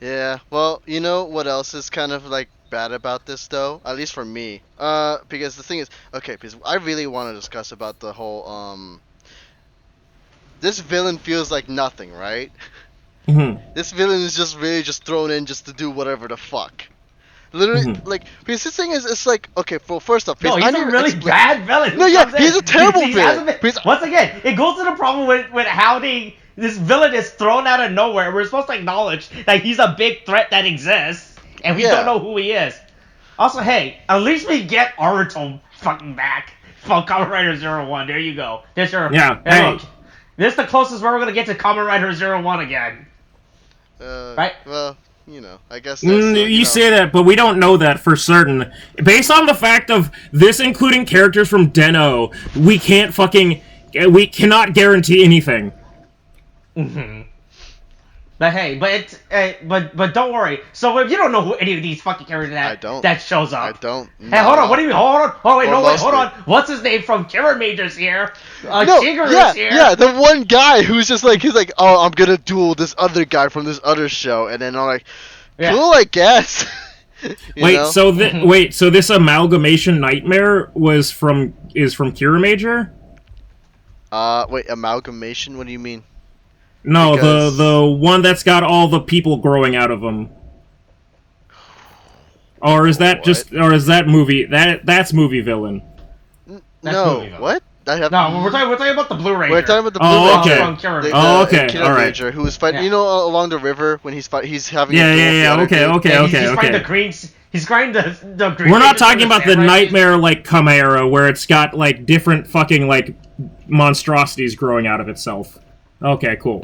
Yeah, well, you know what else is kind of, like, bad about this, though? At least for me. Because the thing is... Okay, because I really want to discuss about the whole, This villain feels like nothing, right? Mm-hmm. This villain is just really just thrown in just to do whatever the fuck. Literally, like, because this thing is, it's like, okay, well, first off, No, he's a really bad villain. No, yeah, he's a terrible He villain. hasn't been- Once again, it goes to the problem with how this villain is thrown out of nowhere. We're supposed to acknowledge that he's a big threat that exists, and we don't know who he is. Also, hey, at least we get Aruto fucking back from Kamen Rider 01. There you go. There's your... Yeah, Hey, hey. look, this is the closest we're going to get to Kamen Rider 01 again. Right? Well, you know, I guess that's, You say that, but we don't know that for certain. Based on the fact of this including characters from Den-O, we cannot guarantee anything. Mm-hmm. But hey, but don't worry. So if you don't know who any of these fucking characters that shows up. I don't. Hey, hold on. What do you mean? Hold on. Oh wait, Well, no wait. Hold mostly. on. What's his name from Kira Major's here? No, Shigeru's here. yeah, the one guy who's just like, he's like, oh, I'm gonna duel this other guy from this other show, and then I'm like, cool, I guess. Wait, know? so this amalgamation nightmare is from Kira Major? Wait, amalgamation? What do you mean? No, Because- the one that's got all the people growing out of them. Or is that What? that's movie villain? That's No, movie villain. what? No, we're talking about the Blue Ranger. We're talking about the Oh, Blue okay. Ranger. From Kira. Kira all right. Major, who was fighting, Yeah. you know, along the river when he's having Yeah, a duel with the other dude? He's fighting the green. He's fighting the green. We're not Rangers talking from about the Samurai nightmare like Chimera where it's got like different fucking like monstrosities growing out of itself. Okay, cool.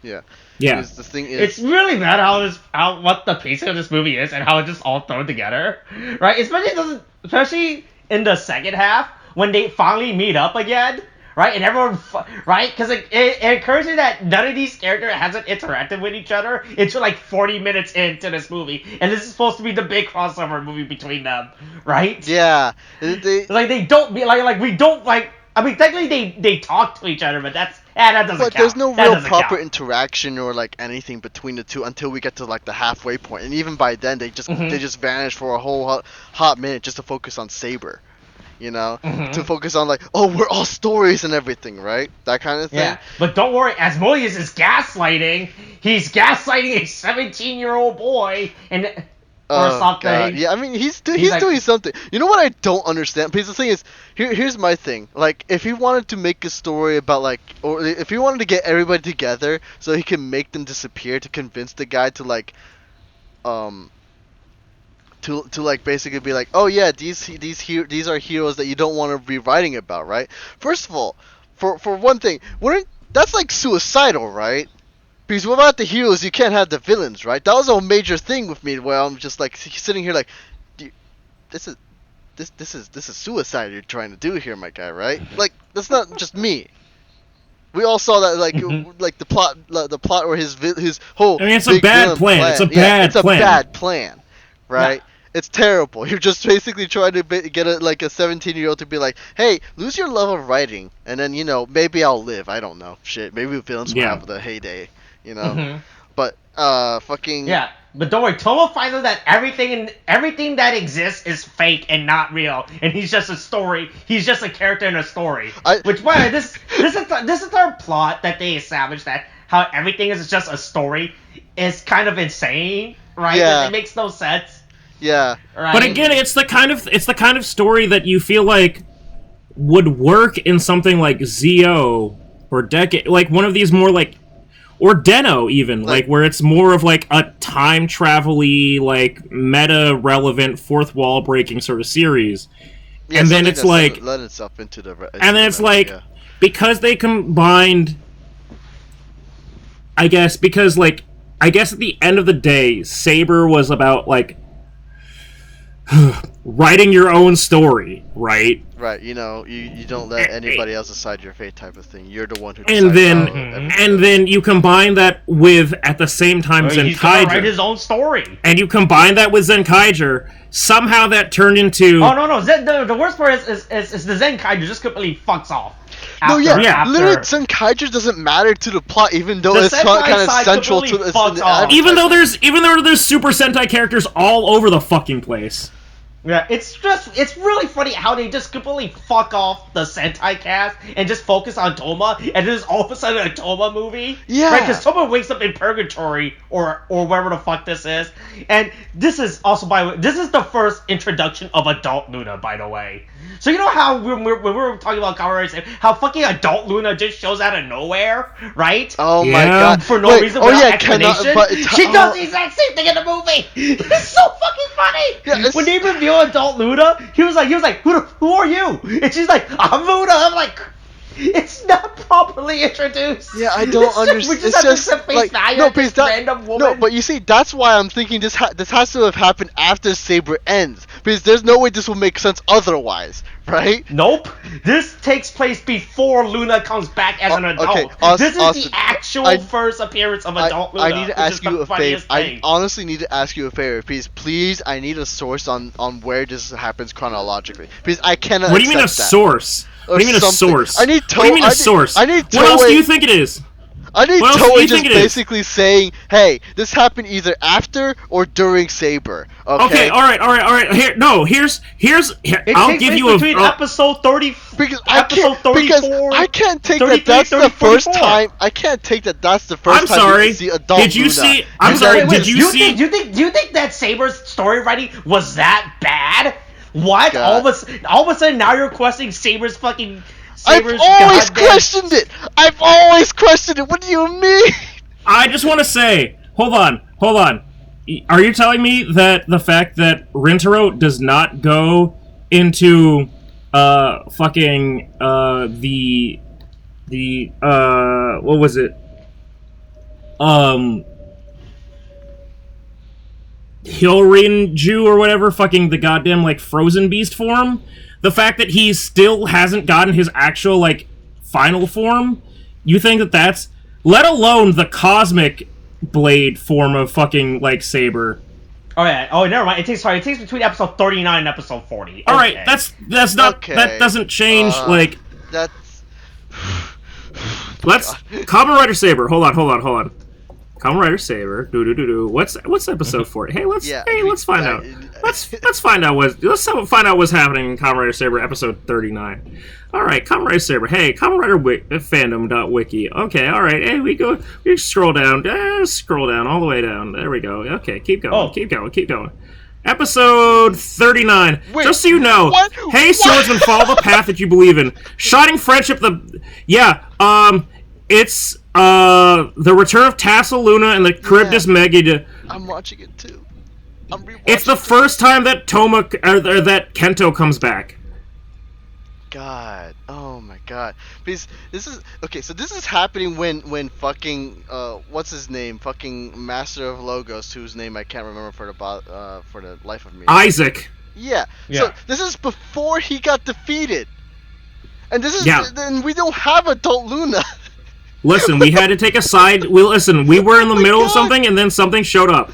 Yeah. Yeah. Because the thing is, It's really bad how what the pacing of this movie is and how it's just all thrown together, right? Especially in the second half when they finally meet up again, right? And everyone, right? Because it occurs to me that none of these characters hasn't interacted with each other until like 40 minutes into this movie, and this is supposed to be the big crossover movie between them, right? yeah, Like they don't be like we don't like. I mean, technically they talk to each other, but that doesn't count. but there's no That real doesn't proper count. interaction or like anything between the two until we get to like the halfway point, and even by then they just vanish for a whole hot minute just to focus on Saber, you know, to focus on like, oh, we're all stories and everything, right? That kind of thing. Yeah, but don't worry, Asmodeus is gaslighting. He's gaslighting a 17-year-old boy or something. God. Yeah, I mean he's like- doing something. You know what I don't understand? Because the thing is, here's my thing. Like, if he wanted to make a story about like, or if he wanted to get everybody together so he can make them disappear to convince the guy to like, to to like basically be like, oh yeah, these are heroes that you don't want to be writing about, right? First of all, for one thing, that's like suicidal, right? Because without the heroes, you can't have the villains, right? That was a major thing with me, where I'm just like sitting here like, this is suicide you're trying to do here, my guy, right? Like, that's not just me. We all saw that, like, like the plot where his whole. I mean, it's a bad plan. It's a bad plan. It's a bad plan, right? Yeah. It's terrible. You're just basically trying to get a 17-year-old to be like, hey, lose your love of writing, and then maybe I'll live. I don't know. Shit, maybe the villains will have the heyday. But fucking yeah. But don't worry, Tomo finds out that everything that exists is fake and not real, and he's just a story. He's just a character in a story. Which, by the way, this is our plot that they established, that how everything is just a story is kind of insane, right? Yeah. It makes no sense. Yeah. Right? But again, it's the kind of story that you feel like would work in something like ZO or Decade, like one of these more like. Or Deno, even, like where it's more of like a time travel-y, like meta-relevant, fourth wall breaking sort of series. Yeah, and then it's like, let itself into the. And then it's like, because they combined, I guess at the end of the day, Saber was about like writing your own story, right? Right, you don't let anybody else decide your fate type of thing. You're the one who decides. And then you combine that with, at the same time, Zenkaiger. He's gonna write his own story. And you combine that with Zenkaiger. Somehow that turned into... Oh, no. The worst part is the Zenkaiger just completely fucks off. Literally, Zenkaiger doesn't matter to the plot, even though it's kind of central to the... Even though there's Super Sentai characters all over the fucking place. Yeah, it's really funny how they just completely fuck off the Sentai cast and just focus on Toma, and then all of a sudden a Toma movie. Yeah. Right, because Toma wakes up in purgatory or wherever the fuck this is, and this is also, by the way, this is the first introduction of Adult Luna, by the way. So you know how when we were talking about Kamen Rider, how fucking Adult Luna just shows out of nowhere, right? Oh my god. For no reason, without explanation. She does the exact same thing in the movie. It's so fucking funny. Yeah, when they reveal Adult Luna, he was like, who are you? And she's like, I'm Luna. I'm like, it's not properly introduced. Yeah, I don't understand. It's just like random woman. No, but you see, that's why I'm thinking this has to have happened after Saber ends, because there's no way this will make sense otherwise, right? Nope. This takes place before Luna comes back as an adult. Okay, this is the actual first appearance of Adult Luna. I need to ask you a favor. I honestly need to ask you a favor, please. I need a source on where this happens chronologically, because I cannot. What do you mean a source? What do you mean a source? I need What do you mean a source? I need What else do you think it is? I need Toei just basically saying, hey, this happened either after or during Saber. Okay, alright. Here's I'll give you between episode 30 because episode 34, because I can't take that that's the first time. I can't take that that's the first time you see Adult Luna. Did you see? I'm sorry. Did you see? Do you think that Saber's story writing was that bad? What? God. All of a sudden now you're questioning Saber's fucking... I've always questioned it! What do you mean? I just want to say... Hold on. Are you telling me that the fact that Rintaro does not go into... fucking... what was it? Hilrinju or whatever, fucking the goddamn, like, frozen beast form, the fact that he still hasn't gotten his actual, like, final form, you think that that's, let alone the cosmic blade form of fucking, like, Saber. Oh, yeah. Oh, never mind. It takes between episode 39 and episode 40. Okay. Alright, that's not, that doesn't change, like... That's... Let's... Kamen Rider Saber, hold on. Kamen Rider Saber. What's episode 40? Hey, let's find out. Let's find out what's happening in Kamen Rider Saber episode 39. All right, Kamen Rider Saber. Hey, Kamen Rider fandom.wiki. Okay, all right. Hey, we scroll down all the way down. There we go. Okay, keep going. Episode 39. Wait, just so you know, hey, swordsman, follow the path that you believe in. Shining friendship. It's the return of Tassel Luna and the Charybdis Megid. I'm watching it too. I'm rewatching. It's the first time that that Kento comes back. God, oh my God, because this is okay. So this is happening when fucking what's his name? Fucking Master of Logos, whose name I can't remember for the life of me. Isaac. Yeah. So this is before he got defeated, and this is then we don't have adult Luna. Listen, we had to take a side. We were in the middle of something, and then something showed up.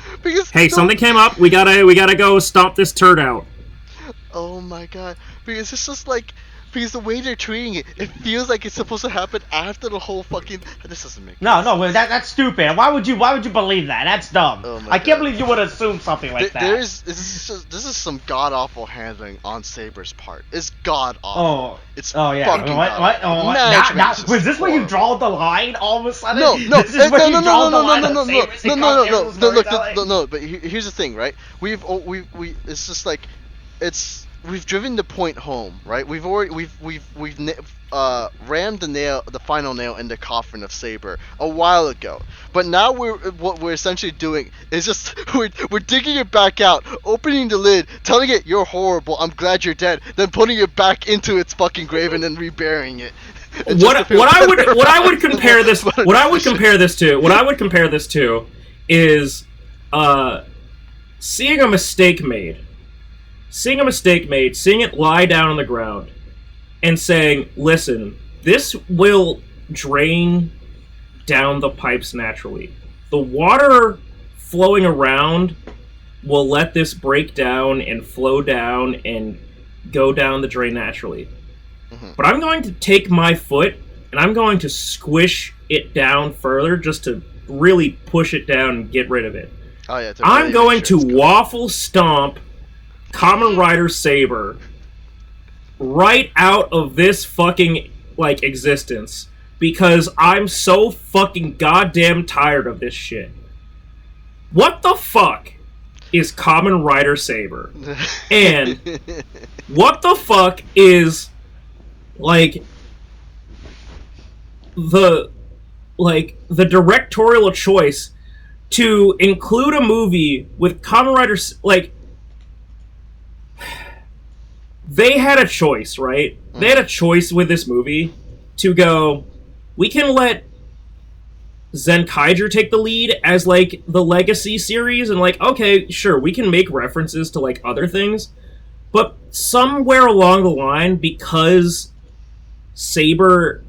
Something came up. We gotta go stomp this turd out. Oh my God, because it's just like. Because the way they're treating it, it feels like it's supposed to happen after the whole fucking. This doesn't make sense. No, that's stupid. Why would you believe that? That's dumb. Oh I can't believe you would assume something like that. This is some god awful handling on Saber's part. It's god awful. Yeah. Fucking What? Was this where you draw the line all of a sudden? No. This is where you draw the line on Saber's No. But here's the thing, right? It's just like we've driven the point home, right? We've rammed the final nail in the coffin of Saber a while ago. But now what we're essentially doing is just we're digging it back out, opening the lid, telling it you're horrible, I'm glad you're dead, then putting it back into its fucking grave and then reburying it. What I would compare this to is seeing a mistake made. Seeing it lie down on the ground, and saying, listen, this will drain down the pipes naturally. The water flowing around will let this break down and flow down and go down the drain naturally. Mm-hmm. But I'm going to take my foot, and I'm going to squish it down further just to really push it down and get rid of it. Oh, yeah, I'm going to waffle stomp Kamen Rider Saber right out of this fucking, existence. Because I'm so fucking goddamn tired of this shit. What the fuck is Kamen Rider Saber? And what the fuck is, the directorial choice to include a movie with Kamen Rider, they had a choice, right? They had a choice with this movie to go, we can let Zenkaiger take the lead as, the Legacy series, and, okay, sure, we can make references to, other things, but somewhere along the line, because Saber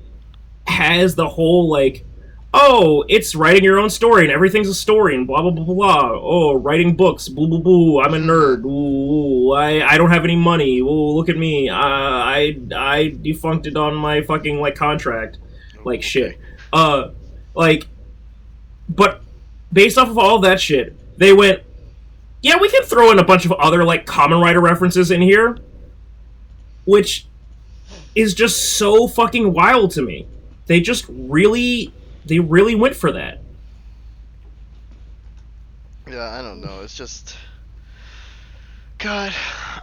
has the whole, oh, it's writing your own story, and everything's a story, and blah, blah, blah, blah. Oh, writing books, boo, boo, boo, I'm a nerd, ooh, I don't have any money, ooh, look at me, I defuncted it on my fucking, contract, shit. But based off of all that shit, they went, yeah, we can throw in a bunch of other, Kamen Rider references in here, which is just so fucking wild to me. They really went for that. Yeah, I don't know. It's just... God,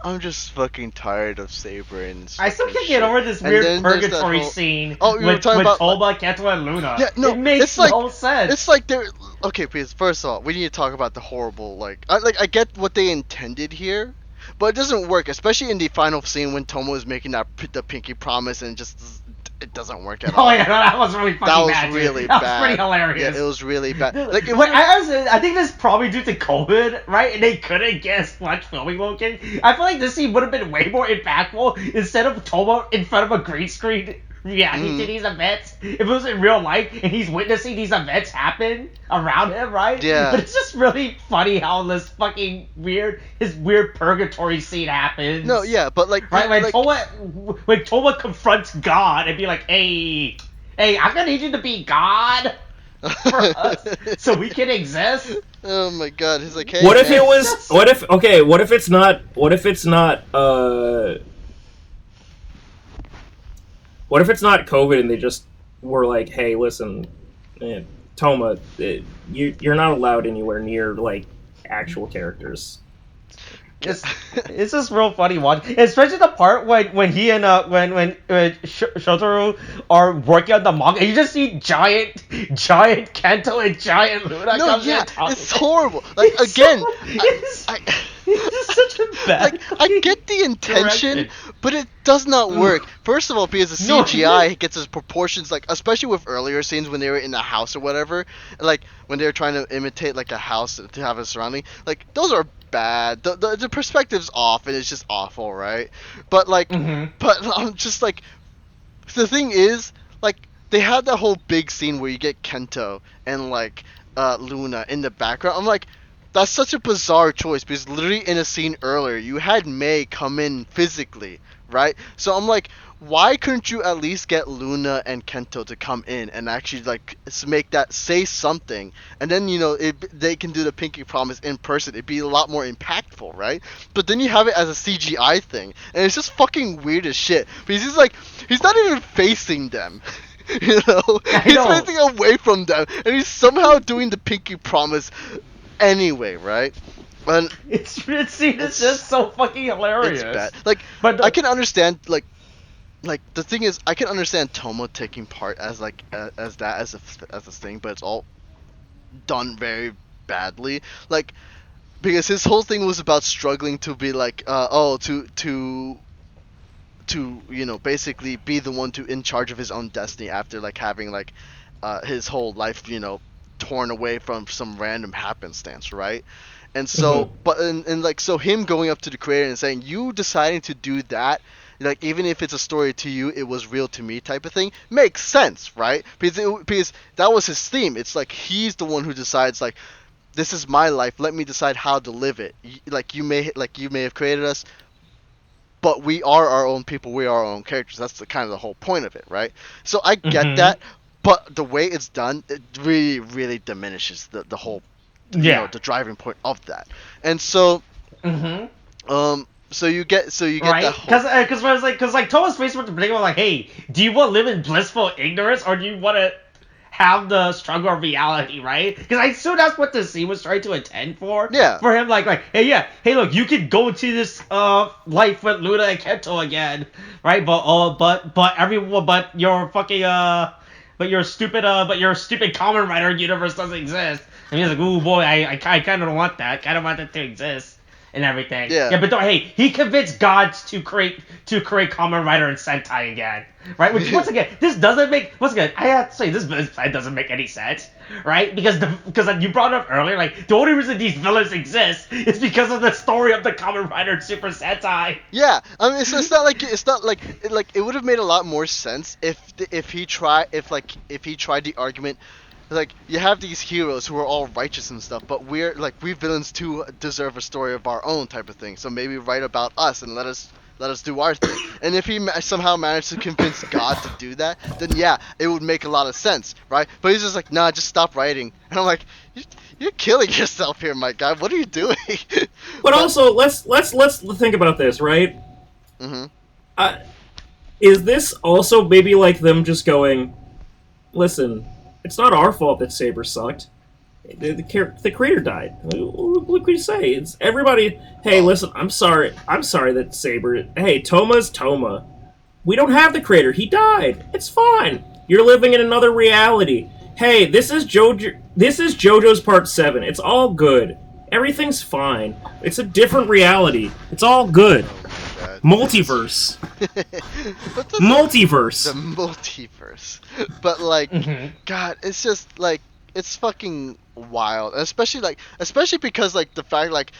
I'm just fucking tired of Saber and I still can't get over this weird purgatory scene with Toba, Kento, and Luna. Yeah, no, it makes no sense. It's like they're... Okay, please, first of all, we need to talk about the horrible, I get what they intended here, but it doesn't work, especially in the final scene when Tomo is making the pinky promise and it doesn't work at all. Oh yeah, that was really fucking bad. That was really bad. That was pretty hilarious. Yeah, it was really bad. I think this is probably due to COVID, right? And they couldn't get as much filming location. I feel like this scene would have been way more impactful instead of Tomo in front of a green screen reacting to these events. If it was in real life and he's witnessing these events happen around him, right? Yeah. But it's just really funny how this fucking weird purgatory scene happens. No, yeah, but when Toba confronts God and be like, hey, I'm gonna need you to be God for us so we can exist. Oh my God, he's like, hey. What if it's not COVID and they just were like, hey, listen, Toma, you're not allowed anywhere near, actual characters. It's just real funny watching, especially the part when he and Shotaro are working on the manga, and you just see giant Kanto and giant Luna No, come yeah, in talking. it's horrible. Like It's again, so- it's just such a bad. like I get the intention, direction. but it does not work. First of all, because the No, CGI gets its proportions, like especially with earlier scenes when they were in a house or whatever, like when they were trying to imitate like a house to have a surrounding, like those are bad. The perspective's off and it's just awful, right? But like, but I'm just like, the thing is, like they had that whole big scene where you get Kento and like Luna in the background. I'm like, that's such a bizarre choice because literally in a scene earlier you had Mei come in physically, right? So I'm like, why couldn't you at least get Luna and Kento to come in and actually like make that say something, and then they can do the pinky promise in person. It'd be a lot more impactful, right? But then you have it as a CGI thing, and it's just fucking weird as shit because he's not even facing them. He's facing away from them, and he's somehow doing the pinky promise anyway, right? And it's just so fucking hilarious. It's bad. Like, but I can understand like the thing is, I can understand Tomo taking part as like as a thing, but it's all done very badly. Like, because his whole thing was about struggling to be like to basically be the one to in charge of his own destiny after like having like his whole life torn away from some random happenstance, right? And so but and like, so him going up to the creator and saying, you deciding to do that, like even if it's a story to you, it was real to me type of thing, makes sense, right? Because that was his theme. It's like he's the one who decides, like, this is my life, let me decide how to live it. Like you may have created us, but we are our own people, we are our own characters. That's the kind of the whole point of it, right? So I get that, but the way it's done, it really, really diminishes the whole, the driving point of that. And so, so you get right? that whole... Because Tomo's face with the predicament, like, hey, do you want to live in blissful ignorance, or do you want to have the struggle of reality, right? Because I assume that's what the scene was trying to intend for. Yeah. For him, like, hey, look, you can go to this life with Luna and Kento again, right? But your stupid Kamen Rider universe doesn't exist. And he's like, ooh boy, I kind of don't want that. Kind of want that to exist and everything. Yeah. But hey, he convinced gods to create Kamen Rider and Sentai again, right? Which once again, I have to say this plan doesn't make any sense, right? Because you brought it up earlier, like the only reason these villains exist is because of the story of the Kamen Rider and Super Sentai. Yeah, I mean, it's not like it would have made a lot more sense if he tried the argument. Like, you have these heroes who are all righteous and stuff, but we villains too deserve a story of our own type of thing. So maybe write about us and let us do our thing. And if he somehow managed to convince God to do that, then yeah, it would make a lot of sense, right? But he's just like, nah, just stop writing. And I'm like, you're killing yourself here, my guy. What are you doing? But also, let's think about this, right? Is this also maybe like them just going, listen, it's not our fault that Saber sucked. The creator died. What can you say? It's everybody. Hey, listen. I'm sorry that Saber. Hey, Toma's Toma. We don't have the creator. He died. It's fine. You're living in another reality. Hey, this is JoJo's Part 7. It's all good. Everything's fine. It's a different reality. It's all good. Multiverse. Multiverse. The multiverse. But like, God, it's just like, it's fucking wild. Especially because like the fact like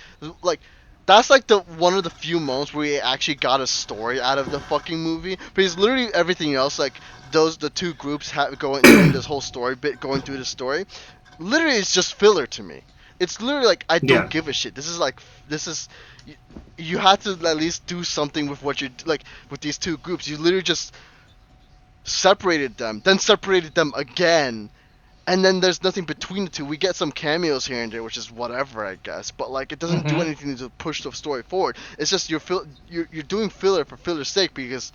that's like one of the few moments where we actually got a story out of the fucking movie. Because literally everything else, like the two groups doing this whole story bit, going through the story, literally it's just filler to me. It's literally like, I don't give a shit. This is you have to at least do something with what you're like with these two groups. You literally just separated them, then separated them again, and then there's nothing between the two. We get some cameos here and there, which is whatever, I guess, but like it doesn't do anything to push the story forward. It's just you're doing filler for filler's sake because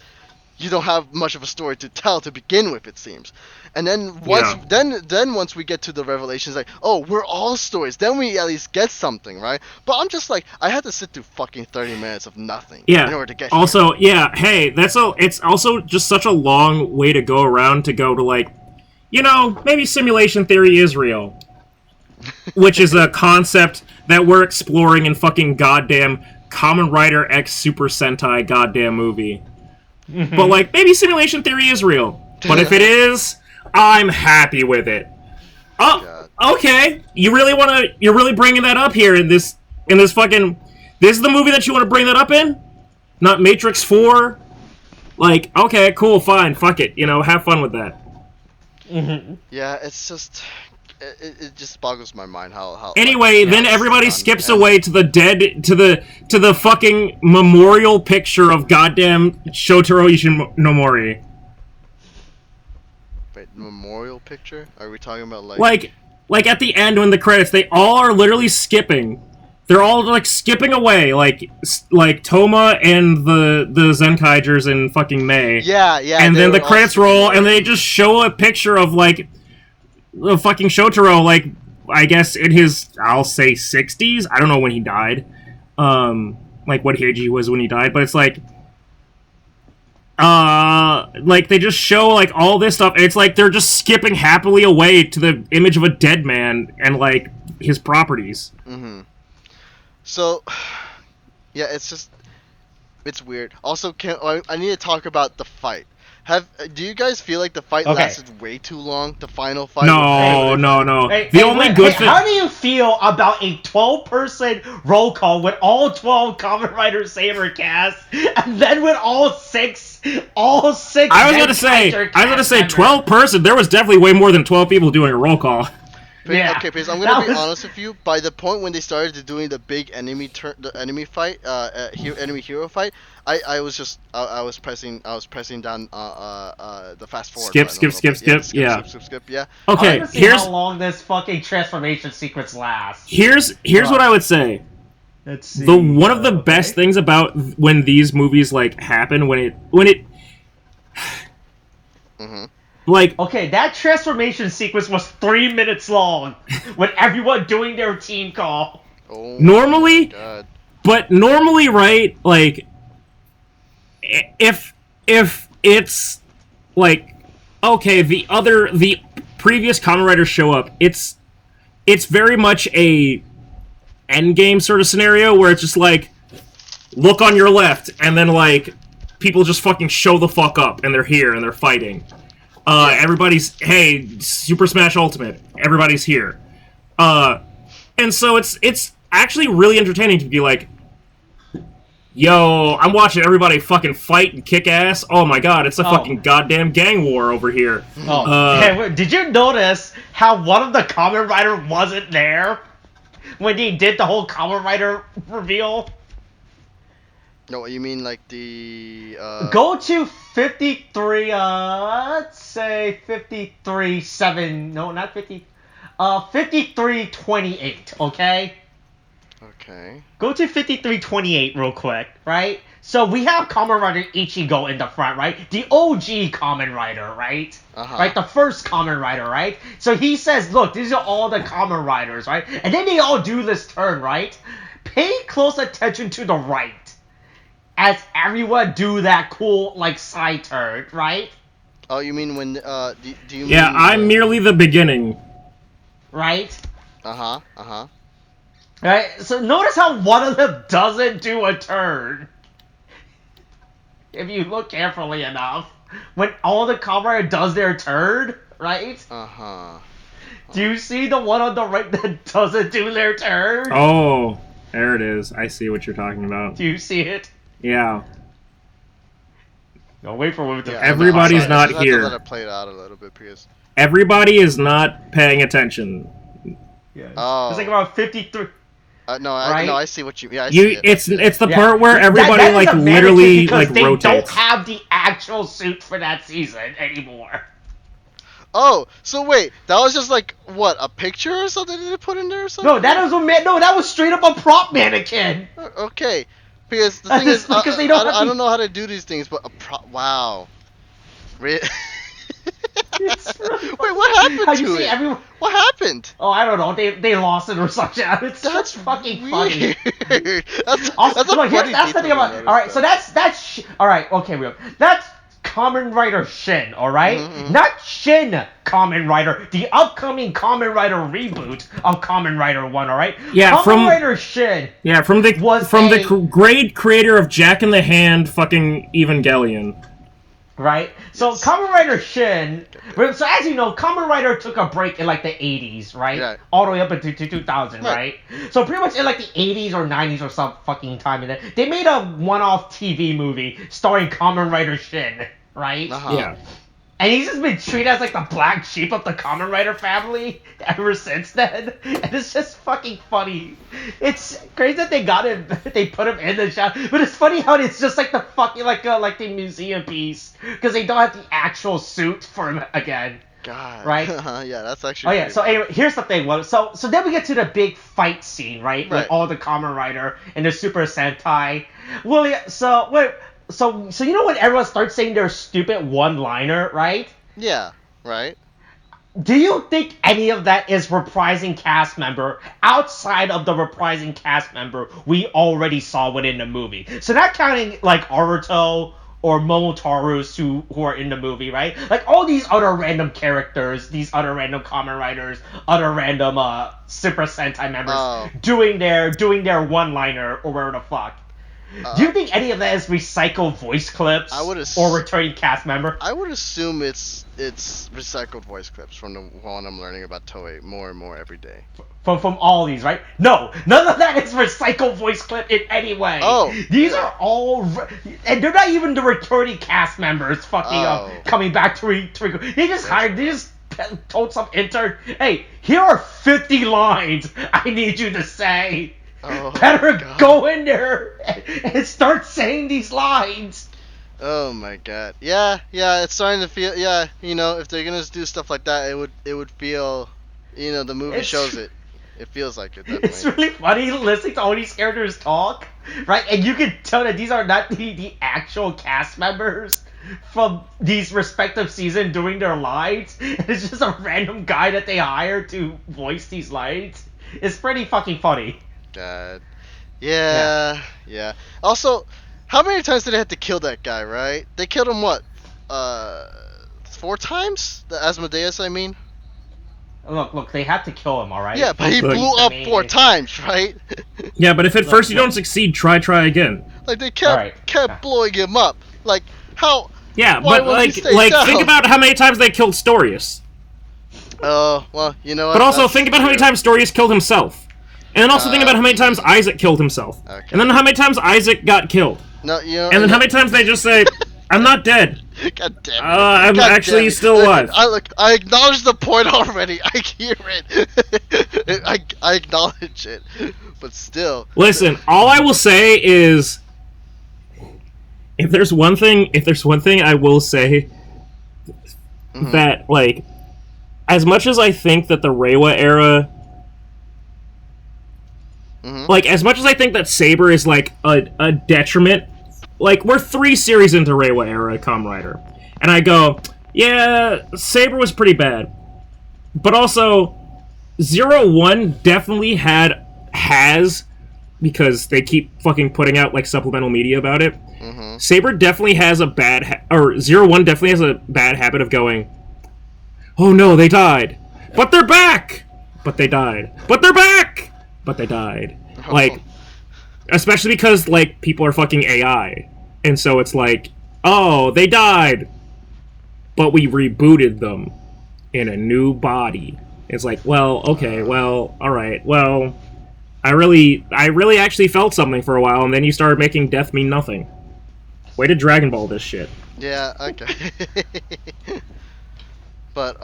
you don't have much of a story to tell to begin with, it seems. And then once we get to the revelations, like, oh, we're all stories, then we at least get something, right? But I'm just like, I had to sit through fucking 30 minutes of nothing in order to get also, here. hey, it's also just such a long way to go around to go to, like, maybe simulation theory is real. Which is a concept that we're exploring in fucking goddamn Kamen Rider X Super Sentai goddamn movie. But, like, maybe simulation theory is real. But if it is, I'm happy with it. Oh, okay. You're really bringing that up here in this fucking... This is the movie that you want to bring that up in? Not Matrix 4? Like, okay, cool, fine, fuck it. Have fun with that. Yeah, it's just... It just boggles my mind how anyway, then everybody skips away to the dead to the fucking memorial picture of goddamn Shotaro Ishinomori. Wait, memorial picture? Are we talking about like at the end when the credits, they all are literally skipping. They're all like skipping away, like Toma and the Zenkaigers and fucking May. Yeah. And then the credits roll, and they just show a picture of like the fucking Shotaro, like, I guess in his, I'll say 60s. I don't know when he died. Like what age he was when he died, but it's like they just show like all this stuff, and it's like they're just skipping happily away to the image of a dead man and like his properties. So, yeah, it's weird. Also, I need to talk about the fight. Do you guys feel like the fight lasted way too long? The final fight? No. The only good thing... How do you feel about a 12-person roll call with all 12 Kamen Rider Saber cast, and then with all six I was gonna say 12-person. There was definitely way more than 12 people doing a roll call. Okay, because I'm gonna be honest with you. By the point when they started doing the big enemy fight, enemy hero fight, I was pressing down the fast forward. Skip. Yeah. Okay, here's how long this fucking transformation sequence lasts. Here's what I would say. Let's see. One of the best things about when these movies like happen when it. Like, okay, that transformation sequence was 3 minutes long, with everyone doing their team call. Oh, normally, God. But normally, right? Like, if it's like, okay, the previous Kamen Riders show up, it's very much a endgame sort of scenario where it's just like, look on your left, and then like people just fucking show the fuck up, and they're here and they're fighting. Everybody's, hey, Super Smash Ultimate, everybody's here. And so it's actually really entertaining to be like, yo, I'm watching everybody fucking fight and kick ass. Oh my god, it's a fucking goddamn gang war over here. Hey, did you notice how one of the Kamen Rider wasn't there when they did the whole Kamen Rider reveal? No, you mean like the Go to 53, let's say 53.7, no, not 50, 53.28, okay? Okay. Go to 53.28 real quick, right? So we have Kamen Rider Ichigo in the front, right? The OG Kamen Rider, right? Right, the first Kamen Rider, right? So he says, look, these are all the Kamen Riders, right? And then they all do this turn, right? Pay close attention to the right. As everyone do that cool, like, side turn, right? Oh, you mean when, do you Yeah, mean... I'm merely the beginning. Right? Uh-huh. Right? So notice how one of them doesn't do a turn. If you look carefully enough. When all the Kamen Rider does their turn, right? Uh-huh. Do you see the one on the right that doesn't do their turn? Oh, there it is. I see what you're talking about. Do you see it? Yeah. No, wait for it to... Everybody's not I here. have to let it play it out a little bit, because... Everybody is not paying attention. Yeah. Oh. It's like about 53... I see what you... Yeah, I see it. It's the part where everybody that like is literally like they rotates. They don't have the actual suit for that season anymore. Oh, so wait, that was just like what, a picture or something that they put in there or something? No, that was straight up a prop mannequin. Okay, Because the thing is, because I don't know how to do these things, but wow. Wait, what happened to it? What happened? Oh, I don't know. They lost it or something. It's That's just fucking weird. funny. That's the thing about. All right, so that's all right. Okay, that's Kamen Rider Shin. All right? Not Shin Kamen Rider, the upcoming Kamen Rider reboot of Kamen Rider 1. All right? Yeah, Kamen Rider Shin. Yeah, from the great creator of Jack in the Hand, fucking Evangelion. Right? So Kamen Rider Shin, so as you know, Kamen Rider took a break in like the 80s, right? Right. All the way up into 2000, right? So pretty much in like the 80s or 90s or some fucking time in there, they made a one-off TV movie starring Kamen Rider Shin, right? Yeah. And he's just been treated as like the black sheep of the Kamen Rider family ever since then. And it's just fucking funny. It's crazy that they put him in the shot. But it's funny how it's just like the fucking, like the museum piece. Because they don't have the actual suit for him again. God. Right? Yeah, that's actually. Oh yeah, so anyway, here's the thing. So then we get to the big fight scene, right? With Right. all the Kamen Rider and the Super Sentai. Well, yeah, so you know when everyone starts saying their stupid one-liner, right? Yeah. Right. Do you think any of that is reprising cast member outside of the reprising cast member we already saw within the movie? So not counting like Aruto or Momotaros who are in the movie, right? Like all these other random characters, these other random Kamen Riders, other random Super Sentai members doing their one-liner or whatever the fuck. Do you think any of that is recycled voice clips or returning cast member? I would assume it's recycled voice clips from the one I'm learning about Toei more and more every day. From all these, right? No, none of that is recycled voice clip in any way. Oh, these are all, and they're not even the returning cast members. Fucking coming back to they just hired. They just told some intern, "Hey, here are 50 lines I need you to say." Better go in there and start saying these lines. Oh my god. Yeah, it's starting to feel. Yeah, if they're gonna do stuff like that, it would feel. The movie shows it. It feels like it. Definitely. It's really funny listening to all these characters talk, right? And you can tell that these are not the actual cast members from these respective seasons doing their lines. It's just a random guy that they hired to voice these lines. It's pretty fucking funny. God. Yeah. Also, how many times did they have to kill that guy, right? They killed him, what? 4 times? The Asmodeus, I mean? Look, they had to kill him, alright? Yeah, but he blew up 4 times, right? Yeah, but if at first you don't succeed, try again. Like, they kept blowing him up. Like, how... Yeah, but, like think about how many times they killed Storius. Oh, well, you know what? But also, think about how many times Storius killed himself. And then also think about how many times Isaac killed himself. Okay. And then how many times Isaac got killed. No, and then how many times they just say, I'm not dead. God damn it. I'm actually still alive. I acknowledge the point already. I hear it. I acknowledge it. But still. Listen, all I will say is, if there's one thing I will say, that, like, as much as I think that the Reiwa era... Like, as much as I think that Saber is, like, a detriment, like, we're 3 series into Reiwa era Kamen Rider, and I go, yeah, Saber was pretty bad. But also, 01 definitely has, because they keep fucking putting out, like, supplemental media about it, Saber definitely has a bad, 01 definitely has a bad habit of going, oh no, they died, but they're back! But they died. But they're back! But they died. Like, especially because, like, people are fucking AI. And so it's like, oh, they died, but we rebooted them in a new body. It's like, well, okay, well, alright, well, I really actually felt something for a while, and then you started making death mean nothing. Way to Dragon Ball this shit. Yeah, okay. But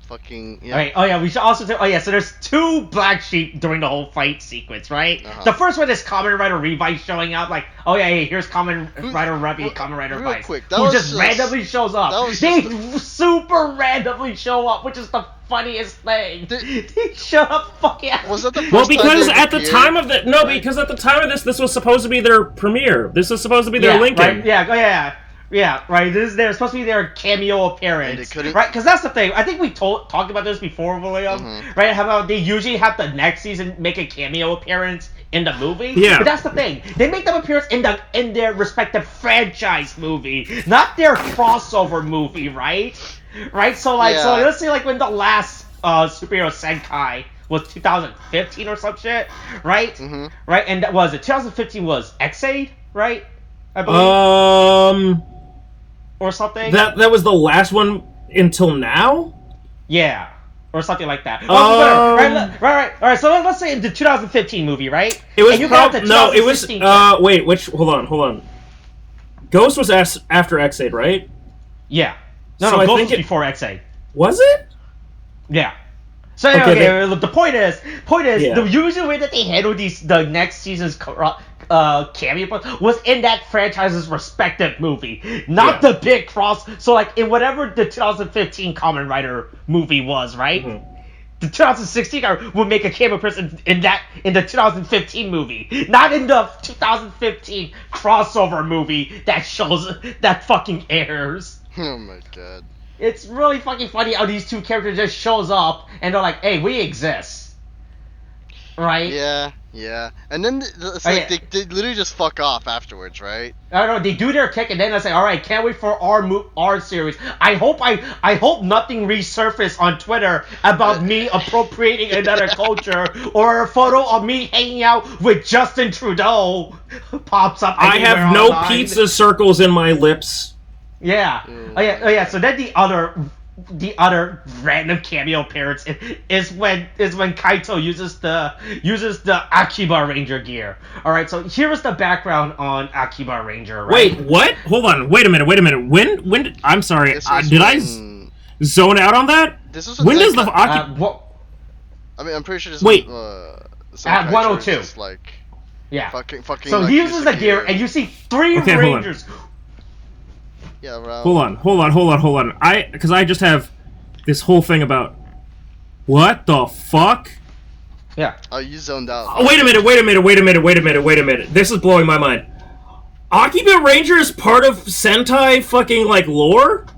fucking yeah. Alright, oh yeah, we should also oh yeah, so there's two black sheep during the whole fight sequence, right? The first one is Kamen Rider Revice showing up, like, oh yeah, hey, here's Kamen Rider Revi, Kamen Rider real Vice. quick, who just randomly shows up. They super randomly show up, which is the funniest thing. They show up fucking Was that the first Well, because time at the time of the because at the time of this was supposed to be their premiere. This was supposed to be their Lincoln. Right? Yeah, oh yeah. Yeah, right. This is they're supposed to be their cameo appearance, right? Because that's the thing. I think we talked about this before, William. Right? How about they usually have the next season make a cameo appearance in the movie? Yeah. But that's the thing. They make them appearance in their respective franchise movie, not their crossover movie, right? Right. So like, so let's say like when the last superhero Senkai was 2015 or some shit, right? Right. And that was it. 2015 was X-Aid, right? I believe. Or something. That was the last one until now? Yeah. Or something like that. Right. So let's say the 2015 movie, right? It was hold on. Ghost was after X-Aid, right? Yeah. So Ghost was before X-Aid. Was it? Yeah. So anyway, the point is, the usual way that they handle the next season's cameo was in that franchise's respective movie, not the big cross. So like in whatever the 2015 Kamen Rider movie was, right? The 2016 guy will make a cameo appearance in the 2015 movie, not in the 2015 crossover movie that fucking airs. Oh my god. It's really fucking funny how these two characters just shows up and they're like, hey, we exist. Right? Yeah. And then it's like they literally just fuck off afterwards, right? I don't know, they do their kick and then they say, alright, can't wait for our series. I hope nothing resurfaces on Twitter about me appropriating another culture or a photo of me hanging out with Justin Trudeau pops up. I have no pizza circles in my lips. Yeah. Oh yeah. So then the other random cameo appearance is when Kaito uses the Akiba Ranger gear. All right. So here is the background on Akiba Ranger. Right? Wait, what? Hold on. Wait a minute. When did I'm sorry. Did I zone out on that? This was when does the I mean, I'm pretty sure this was at 102. Just like fucking. So like, he uses the gear, and you see three Rangers. Yeah, bro. Hold on. Because I just have this whole thing about what the fuck? Yeah. Oh, you zoned out. Oh, wait a minute. This is blowing my mind. Akiba Ranger is part of Sentai fucking like lore?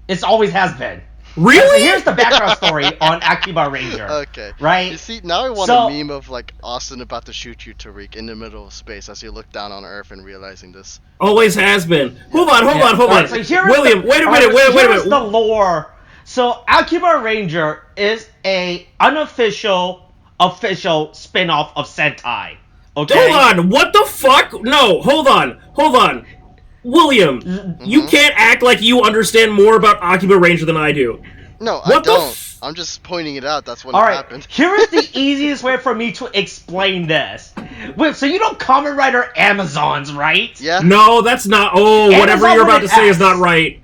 It always has been. Really? So here's the background story on Akiba Ranger. Okay. Right? You see, now I want a meme of like Austin about to shoot you, Tariq, in the middle of space as you look down on Earth and realizing this. Always has been. Hold on. Right, so William, wait a minute. Here's the lore. So Akiba Ranger is a official spin-off of Sentai. Okay? Hold on. What the fuck? No, hold on. William, you can't act like you understand more about Akiba Ranger than I do. No, I don't. I'm just pointing it out. That's when it happened. Here is the easiest way for me to explain this. Wait, so you know Kamen Rider Amazons, right? Yeah. No, that's not. Oh, whatever you're about to say is not right.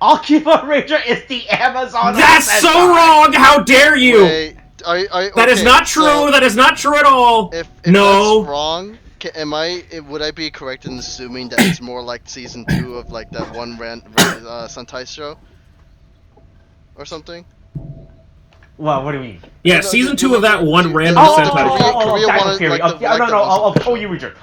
Akiba Ranger is the Amazon. That's so wrong! How dare you? Wait, that is not true. So that is not true at all. If that's wrong. Would I be correct in assuming that it's more like season 2 of like that one Sentai show? Or something? Well, what do you mean? Yeah, season 2 of that one random Sentai show.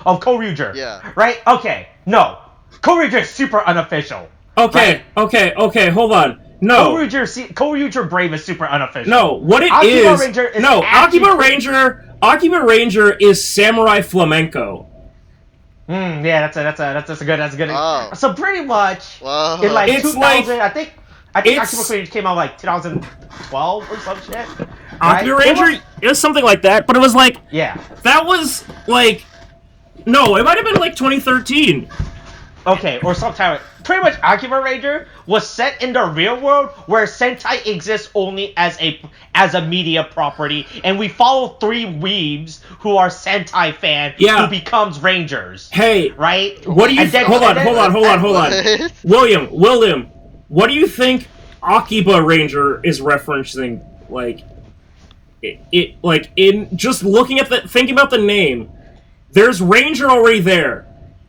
Of Cruger. Yeah. Right? Okay. No. Cruger is super unofficial. Okay, right? okay, hold on. No. Cruger Brave is super unofficial. No, what it Akiba is... Ranger is Akiba Ranger is Samurai Flamenco. Yeah, that's a good. Oh. So pretty much, in like 2000, I think Akiba Ranger came out like 2012 or some shit. Akiba Ranger is something like that, but it was like that was like no, it might have been like 2013. Okay, or sometime. Pretty much, Akiba Ranger was set in the real world where Sentai exists only as a media property, and we follow three weebs who are Sentai fan who becomes Rangers. Hey, right? What do you? Hold on. William, what do you think Akiba Ranger is referencing, like, it like, in just looking at thinking about the name, there's Ranger already there.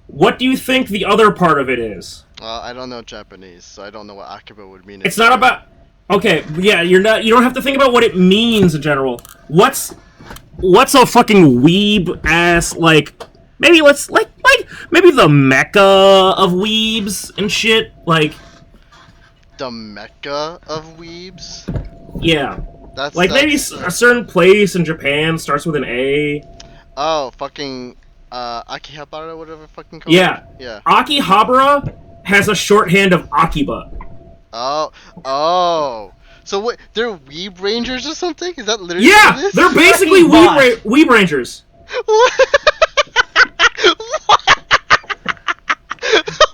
What do you think the other part of it is? I don't know Japanese, so I don't know what Akiba would mean. It's not about... Okay, yeah, you don't have to think about what it means in general. What's a fucking weeb-ass, like... Maybe let's, maybe the mecca of weebs and shit, like... The mecca of weebs? Yeah. Maybe a certain place in Japan starts with an A. Oh, fucking... Akihabara, whatever fucking called. Yeah. Yeah. Akihabara has a shorthand of Akiba. Oh. So what? They're Weeb Rangers or something? Is that literally Yeah, what it is? they're basically Weeb Rangers.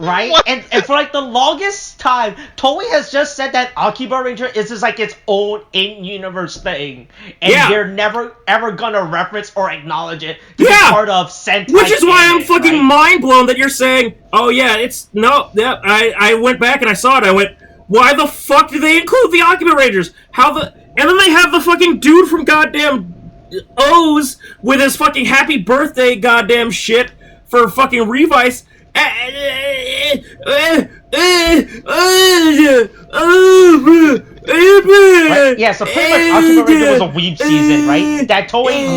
Right? And for like the longest time, Toei has just said that Akiba Ranger is just like its own in-universe thing. And they're never ever gonna reference or acknowledge it to be part of Sentai. Which is why I'm fucking mind blown that you're saying, oh yeah, it's, no, yeah, I went back and I saw it, I went, why the fuck did they include the Akiba Rangers? And then they have the fucking dude from goddamn O's with his fucking happy birthday goddamn shit for fucking Revice. Right? Yeah, so pretty much Akiba Ranger was a weeb season, right? That Toei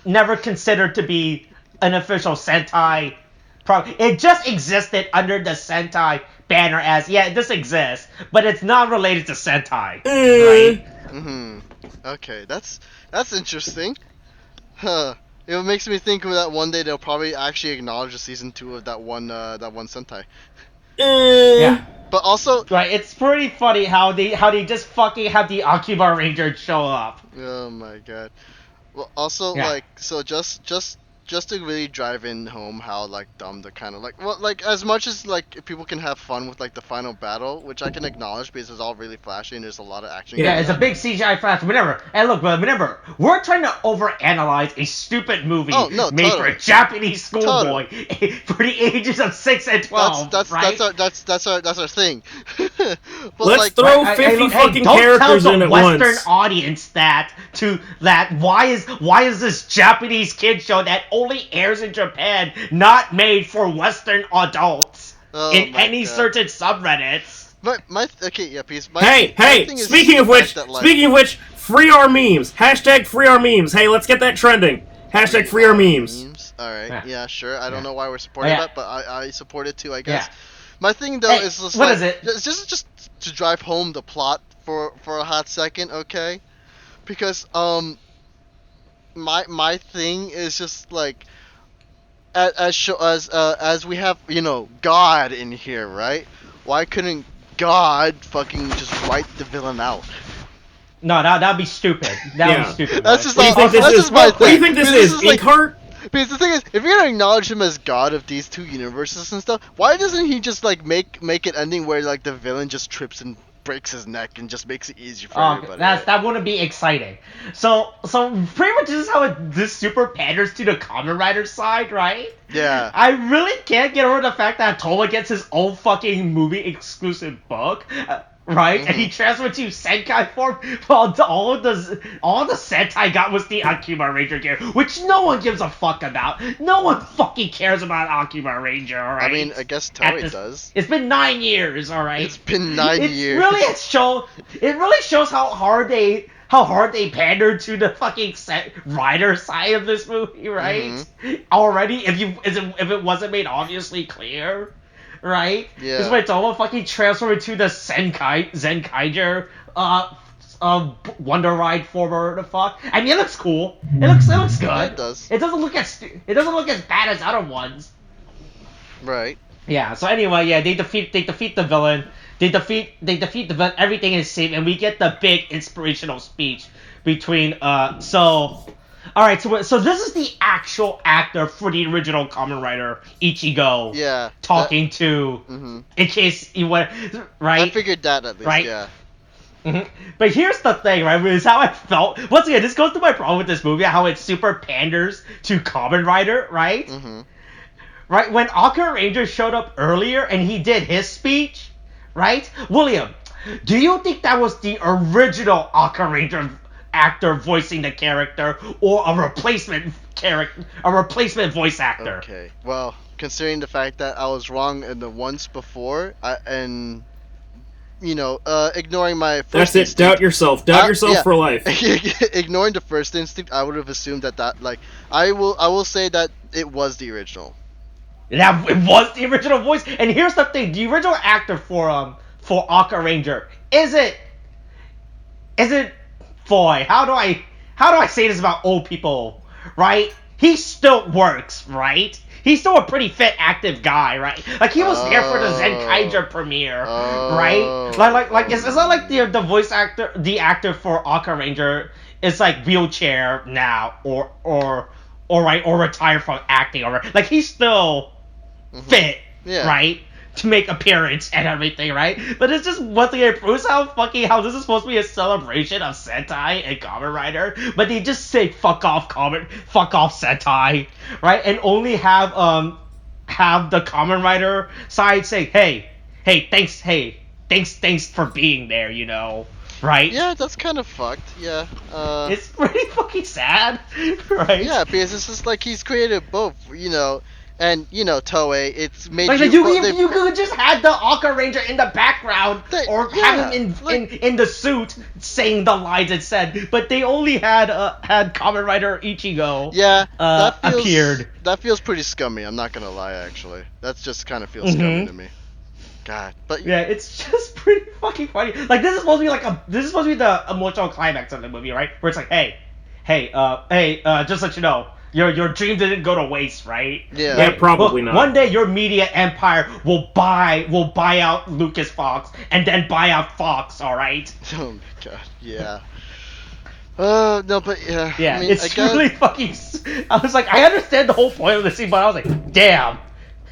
never considered to be an official Sentai. It just existed under the Sentai banner as, this exists, but it's not related to Sentai, right? Mm-hmm. Okay, that's interesting. Huh. It makes me think that one day they'll probably actually acknowledge the season 2 of that one Sentai. Yeah. But also, right, it's pretty funny how they just fucking have the Akiba Ranger show up. Oh my god. Well, also like, so just to really drive in home how like dumb the kind of like as much as like people can have fun with like the final battle, which I can acknowledge because it's all really flashy and there's a lot of action. Yeah, it's a big CGI flash. Remember, we're trying to overanalyze a stupid movie made for a Japanese schoolboy for the ages of 6 and 12. That's our thing. But let's throw 50 fucking characters in at once. Don't tell the Western audience that why is this Japanese kid show that only airs in Japan, not made for Western adults in any certain subreddits. Speaking of which, free our memes. Hashtag free our memes. Hey, let's get that trending. Hashtag free our memes. Alright, yeah, sure. I don't know why we're supporting that, but I support it too, I guess. My thing though is just what is it? Just to drive home the plot for a hot second, okay? Because my thing is just like as we have, you know, God in here, right? Why couldn't God fucking just write the villain out? No, that'd be stupid. That'd be stupid. That's just my thing. What do you think this is? Inkheart? Because the thing is, if you're gonna acknowledge him as God of these two universes and stuff, why doesn't he just like make an ending where like the villain just trips and breaks his neck and just makes it easier for everybody? That wouldn't be exciting. So pretty much this is how this super panders to the Kamen Rider side, right? Yeah. I really can't get over the fact that Toma gets his own fucking movie exclusive book. Right, and he transferred to Senkai form. Well, all the Sentai got was the Akiba Ranger gear, which no one gives a fuck about. No one fucking cares about Akiba Ranger. All right. I mean, I guess Toei does. It's been 9 years. All right. It's been 9 years. It really shows how hard they pandered to the fucking writer side of this movie, right? Already, if it wasn't made obviously clear. Right? Yeah. This is when Toma fucking transferred to the Zenkaiger Wonder Ride former the fuck. I mean, it looks cool. It looks good. Yeah, it does. It doesn't look as bad as other ones. Right. Yeah. So anyway, they defeat the villain. They defeat the villain. Everything is safe, and we get the big inspirational speech between Alright, so this is the actual actor for the original Kamen Rider, Ichigo. Yeah. Talking to, in case you want, right? I figured that at least, right? yeah. But here's the thing, right? Is how I felt. Once again, this goes to my problem with this movie, how it super panders to Kamen Rider, right? Right? When Akiba Ranger showed up earlier and he did his speech, right? William, Do you think that was the original Aka Ranger actor voicing the character, or a replacement voice actor? Okay. Well, considering the fact that I was wrong in the once before, ignoring my first That's it. instinct, Doubt yourself. Doubt yourself yeah. for life. Ignoring the first instinct, I would have assumed that like I will say that it was the original. That it was the original voice. And here's the thing: the original actor for Aka Ranger isn't boy. How do I say this about old people? Right? He still works. Right? He's still a pretty fit, active guy, right? Like he was there for the Zenkaiger premiere, right? Like it's not like the voice actor, the actor for Aka Ranger is like wheelchair now, or retired from acting, or like he's still fit, right? To make appearance and everything, right? But it's just one thing it proves how this is supposed to be a celebration of Sentai and Kamen Rider, but they just say fuck off Sentai, right? And only have the Kamen Rider side say hey thanks for being there, you know, right? Yeah, that's kind of fucked. Yeah. It's pretty fucking sad, right? Yeah, because it's just like he's created both, you know. And Toei, it's made like you could just had the Aka Ranger in the background, or have him in the suit saying the lines it said. But they only had Kamen Rider Ichigo. Yeah, appeared. That feels pretty scummy. I'm not gonna lie, actually. That just kind of feels scummy to me. God, but yeah, it's just pretty fucking funny. Like this is supposed to be the emotional climax of the movie, right? Where it's like, hey, just let you know. Your dream didn't go to waste, right? Yeah, probably not. One day your media empire will buy out Lucas Fox and then buy out Fox, all right? Oh my god, yeah. No, but yeah. Yeah, I mean, it's really fucking. I was like, I understand the whole point of the scene, but I was like, damn,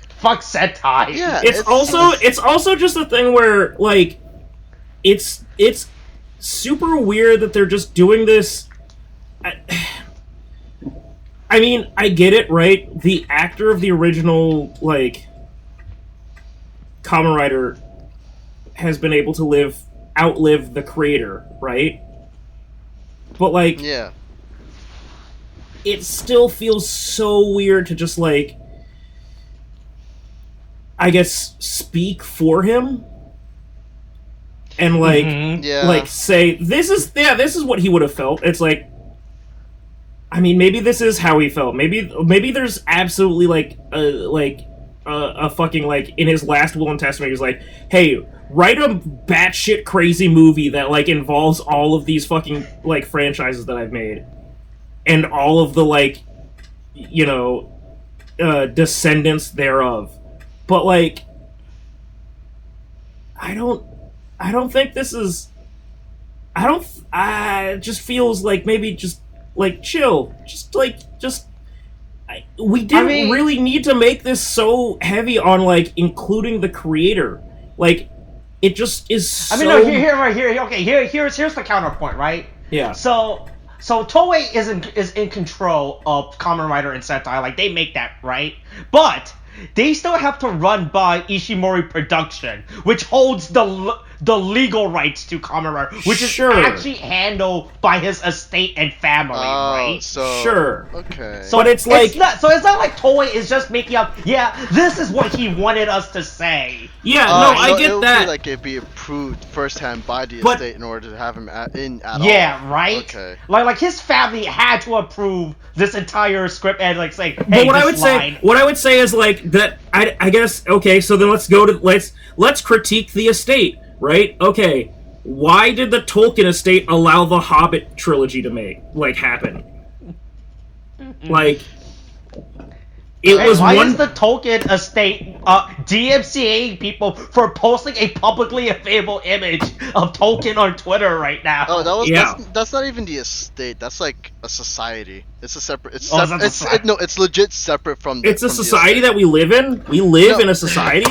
fuck Sentai. Yeah, it's also just a thing where like, it's super weird that they're just doing this. I mean, I get it, right? The actor of the original, like, Kamen Rider has been able to outlive the creator, right? But, like, yeah, it still feels so weird to just, like, I guess, speak for him. And, like, like, say, this is what he would have felt. It's like, I mean, maybe this is how he felt. Maybe there's absolutely like a fucking like in his last will and testament, he's like, hey, write a batshit crazy movie that like involves all of these fucking like franchises that I've made, and all of the like, descendants thereof. But like, I don't think this is. It just feels like maybe just. Like, chill. We didn't really need to make this so heavy on, like, including the creator. Like, it just is so... I mean, no, here's the counterpoint, right? Yeah. So Toei is in control of Kamen Rider and Sentai. Like, they make that, right? But they still have to run by Ishimori Production, which holds the legal rights to Kamen Rider, which is actually handled by his estate and family, right? Okay. So but it's like it's not like Toei is just making up. Yeah, this is what he wanted us to say. Yeah, I get that. Be like it'd be approved firsthand by the estate in order to have him in at all. Yeah, right. Okay. Like his family had to approve this entire script and like say, hey, but what I would say is like that. I guess okay. So then let's critique the estate. Right? Okay. Why did the Tolkien estate allow the Hobbit trilogy to happen? Like, why is the Tolkien estate DMCAing people for posting a publicly available image of Tolkien on Twitter right now? Oh, that's not even the estate. That's like a society. It's a separate. It's legit separate from. It's a society that we live in. We live in a society.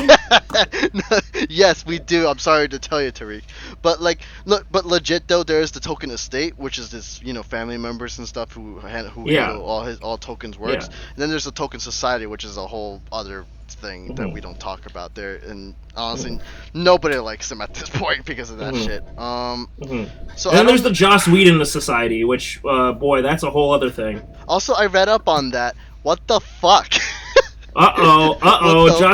Yes, we do. I'm sorry to tell you, Tariq, but but legit though, there is the Tolkien estate, which is this family members and stuff who handle all Tolkien's works, and then there's the Tolkien society, which is a whole other thing that we don't talk about there, and honestly, nobody likes him at this point because of that shit. So and then there's the Joss Whedon Society, which, boy, that's a whole other thing. Also, I read up on that. What the fuck? Joss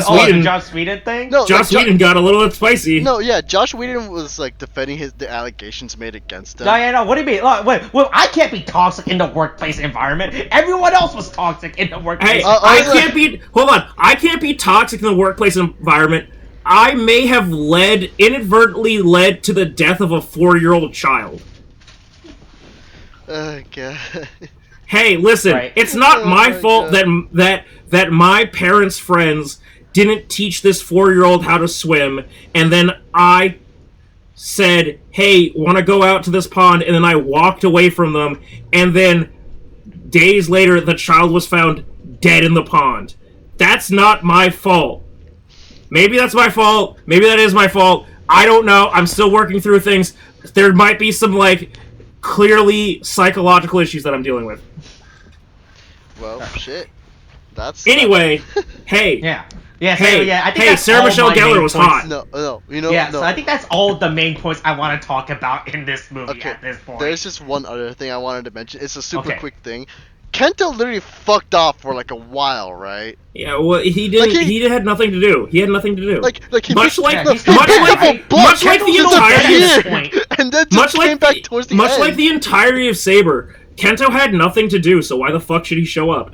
Oh, the Whedon. Joss Whedon thing? No, Joss Whedon got a little spicy. No, yeah, Josh Whedon was like defending the allegations made against him. No, what do you mean? Look, wait, well, I can't be toxic in the workplace environment. Everyone else was toxic in the workplace Hey, environment. I can't be. Hold on. I can't be toxic in the workplace environment. I may have inadvertently led to the death of a 4-year-old child. Oh god. Hey, listen. Right. It's not my my fault that my parents' friends didn't teach this 4-year-old how to swim, and then I said, "Hey, want to go out to this pond?" And then I walked away from them, and then days later, the child was found dead in the pond. That's not my fault. Maybe that's my fault. Maybe that is my fault. I don't know. I'm still working through things. There might be some, like, clearly psychological issues that I'm dealing with. Well, shit. That's Anyway, hey. Yeah. Hey, I think hey, that's Sarah all Michelle my Gellar main was points. hot. No, you know. Yeah, no. so I think that's all the main points I want to talk about in this movie Okay, at this point. there's just one other thing I wanted to mention. It's a super Okay. quick thing. Kento literally fucked off for like a while, right? Yeah, well, he didn't. Like he had nothing to do. He had nothing to do. Like he much picked- like yeah, the, he's he much still picked like up a dead. book much like the Kento's to entirety, dead. disappear, and then just much came like back towards the much end. like the entirety of Saber, Kento had nothing to do. So why the fuck should he show up?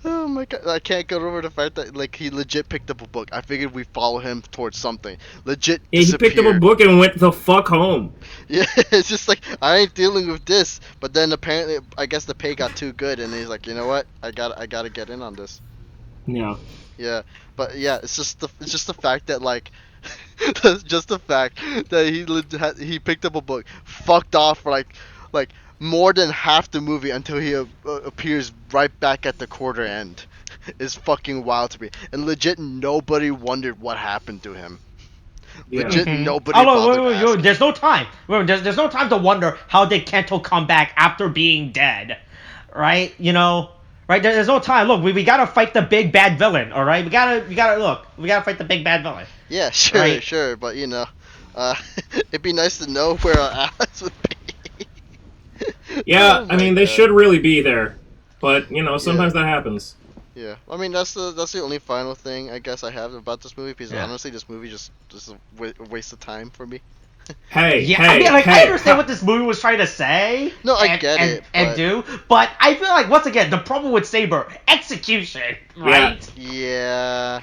Oh my god, I can't get over the fact that like he legit picked up a book. I figured we'd follow him towards something. Legit Yeah, he picked up a disappeared. book and went the fuck home. Yeah, it's just like I ain't dealing with this. But then apparently, I guess the pay got too good, and he's like, you know what? I gotta get in on this. Yeah. Yeah, but yeah, it's just the fact that like, just the fact that he picked up a book, fucked off for like more than half the movie until he appears right back at the quarter end, is fucking wild to me. And legit, nobody wondered what happened to him. Yeah. Legit, nobody. Oh, bothered wait, asking. there's no time. There's no time to wonder how did Kento come back after being dead, right? You know, right? There's no time. Look, we gotta fight the big bad villain. All right, we gotta fight the big bad villain. Yeah, sure, Right. sure, but you know, it'd be nice to know where our allies would be. Yeah, Oh I mean my they God. should really be there, but you know sometimes that happens. Yeah, I mean that's the only final thing I guess I have about this movie, because Yeah. honestly this movie just a waste of time for me. Hey, Yeah, hey, I mean, like, hey, I understand what this movie was trying to say. No, I and, get and, it, and but- do, but I feel like once again the problem with Saber execution, right? Yeah.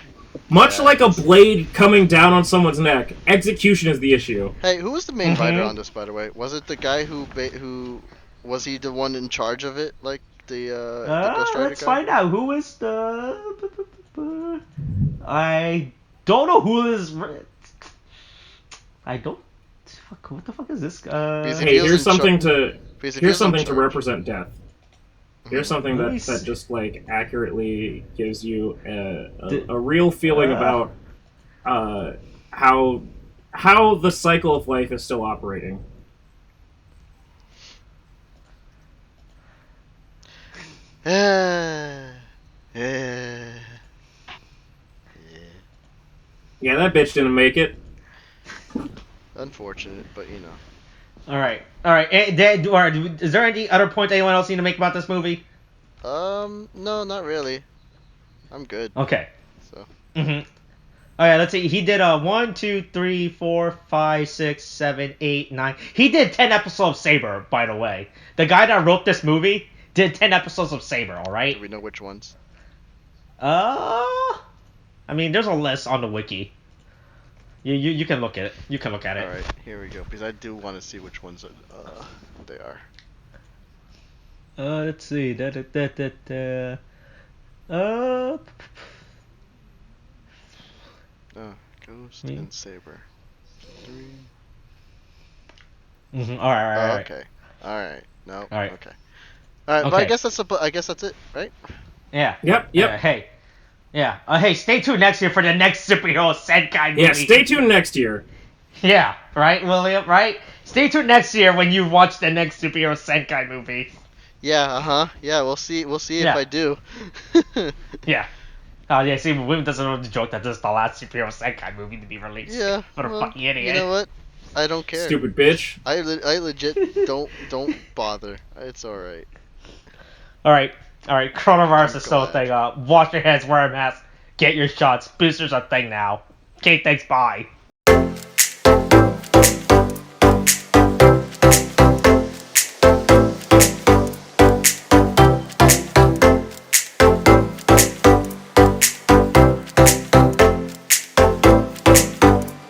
Much Yeah, like a it's- blade coming down on someone's neck, execution is the issue. Hey, who was the main writer Mhm. on this, by the way? Was it the guy who was he the one in charge of it, like the Ghost Rider Let's guy? find out who is the. I don't know who is. I don't. Fuck. What the fuck is this? Because Hey, feels here's in something char- to Because if here's he was in something to charge- represent death. Here's something Let me that see. just like accurately gives you a real feeling about how the cycle of life is still operating. Yeah. Yeah, that bitch didn't make it. Unfortunate, but you know. All right. Is there any other point anyone else need to make about this movie? No, not really. I'm good. Okay. So. Mhm. All right. Let's see. He did 1, 2, 3, 4, 5, 6, 7, 8, 9. He did 10 episodes of Saber, by the way. The guy that wrote this movie did 10 episodes of Saber. All right. Do we know which ones? I mean, there's a list on the wiki. You can look at it. You can look at it. All right, here we go. Because I do want to see which ones they are. Let's see. Oh, Ghost Me? and Saber. 3. All right. Oh, All right. okay. All right. No. All right. Okay. All right. But I Okay. guess that's it, right? Yeah. Yep. Hey. Yeah. Hey, stay tuned next year for the next superhero Senkai movie. Yeah, stay tuned next year. Yeah. Right, William. Right. Stay tuned next year when you watch the next superhero Senkai movie. Yeah. Yeah. We'll see. We'll see Yeah. if I do. Yeah. Yeah, see, women doesn't know the joke that this is the last superhero Senkai movie to be released. Yeah. What a well, fucking idiot. You know what? I don't care. Stupid bitch. I legit don't bother. It's alright. Alright, coronavirus I'm is still a glad. thing. Wash your hands, wear a mask, get your shots. Boosters are a thing now. Okay, thanks, bye.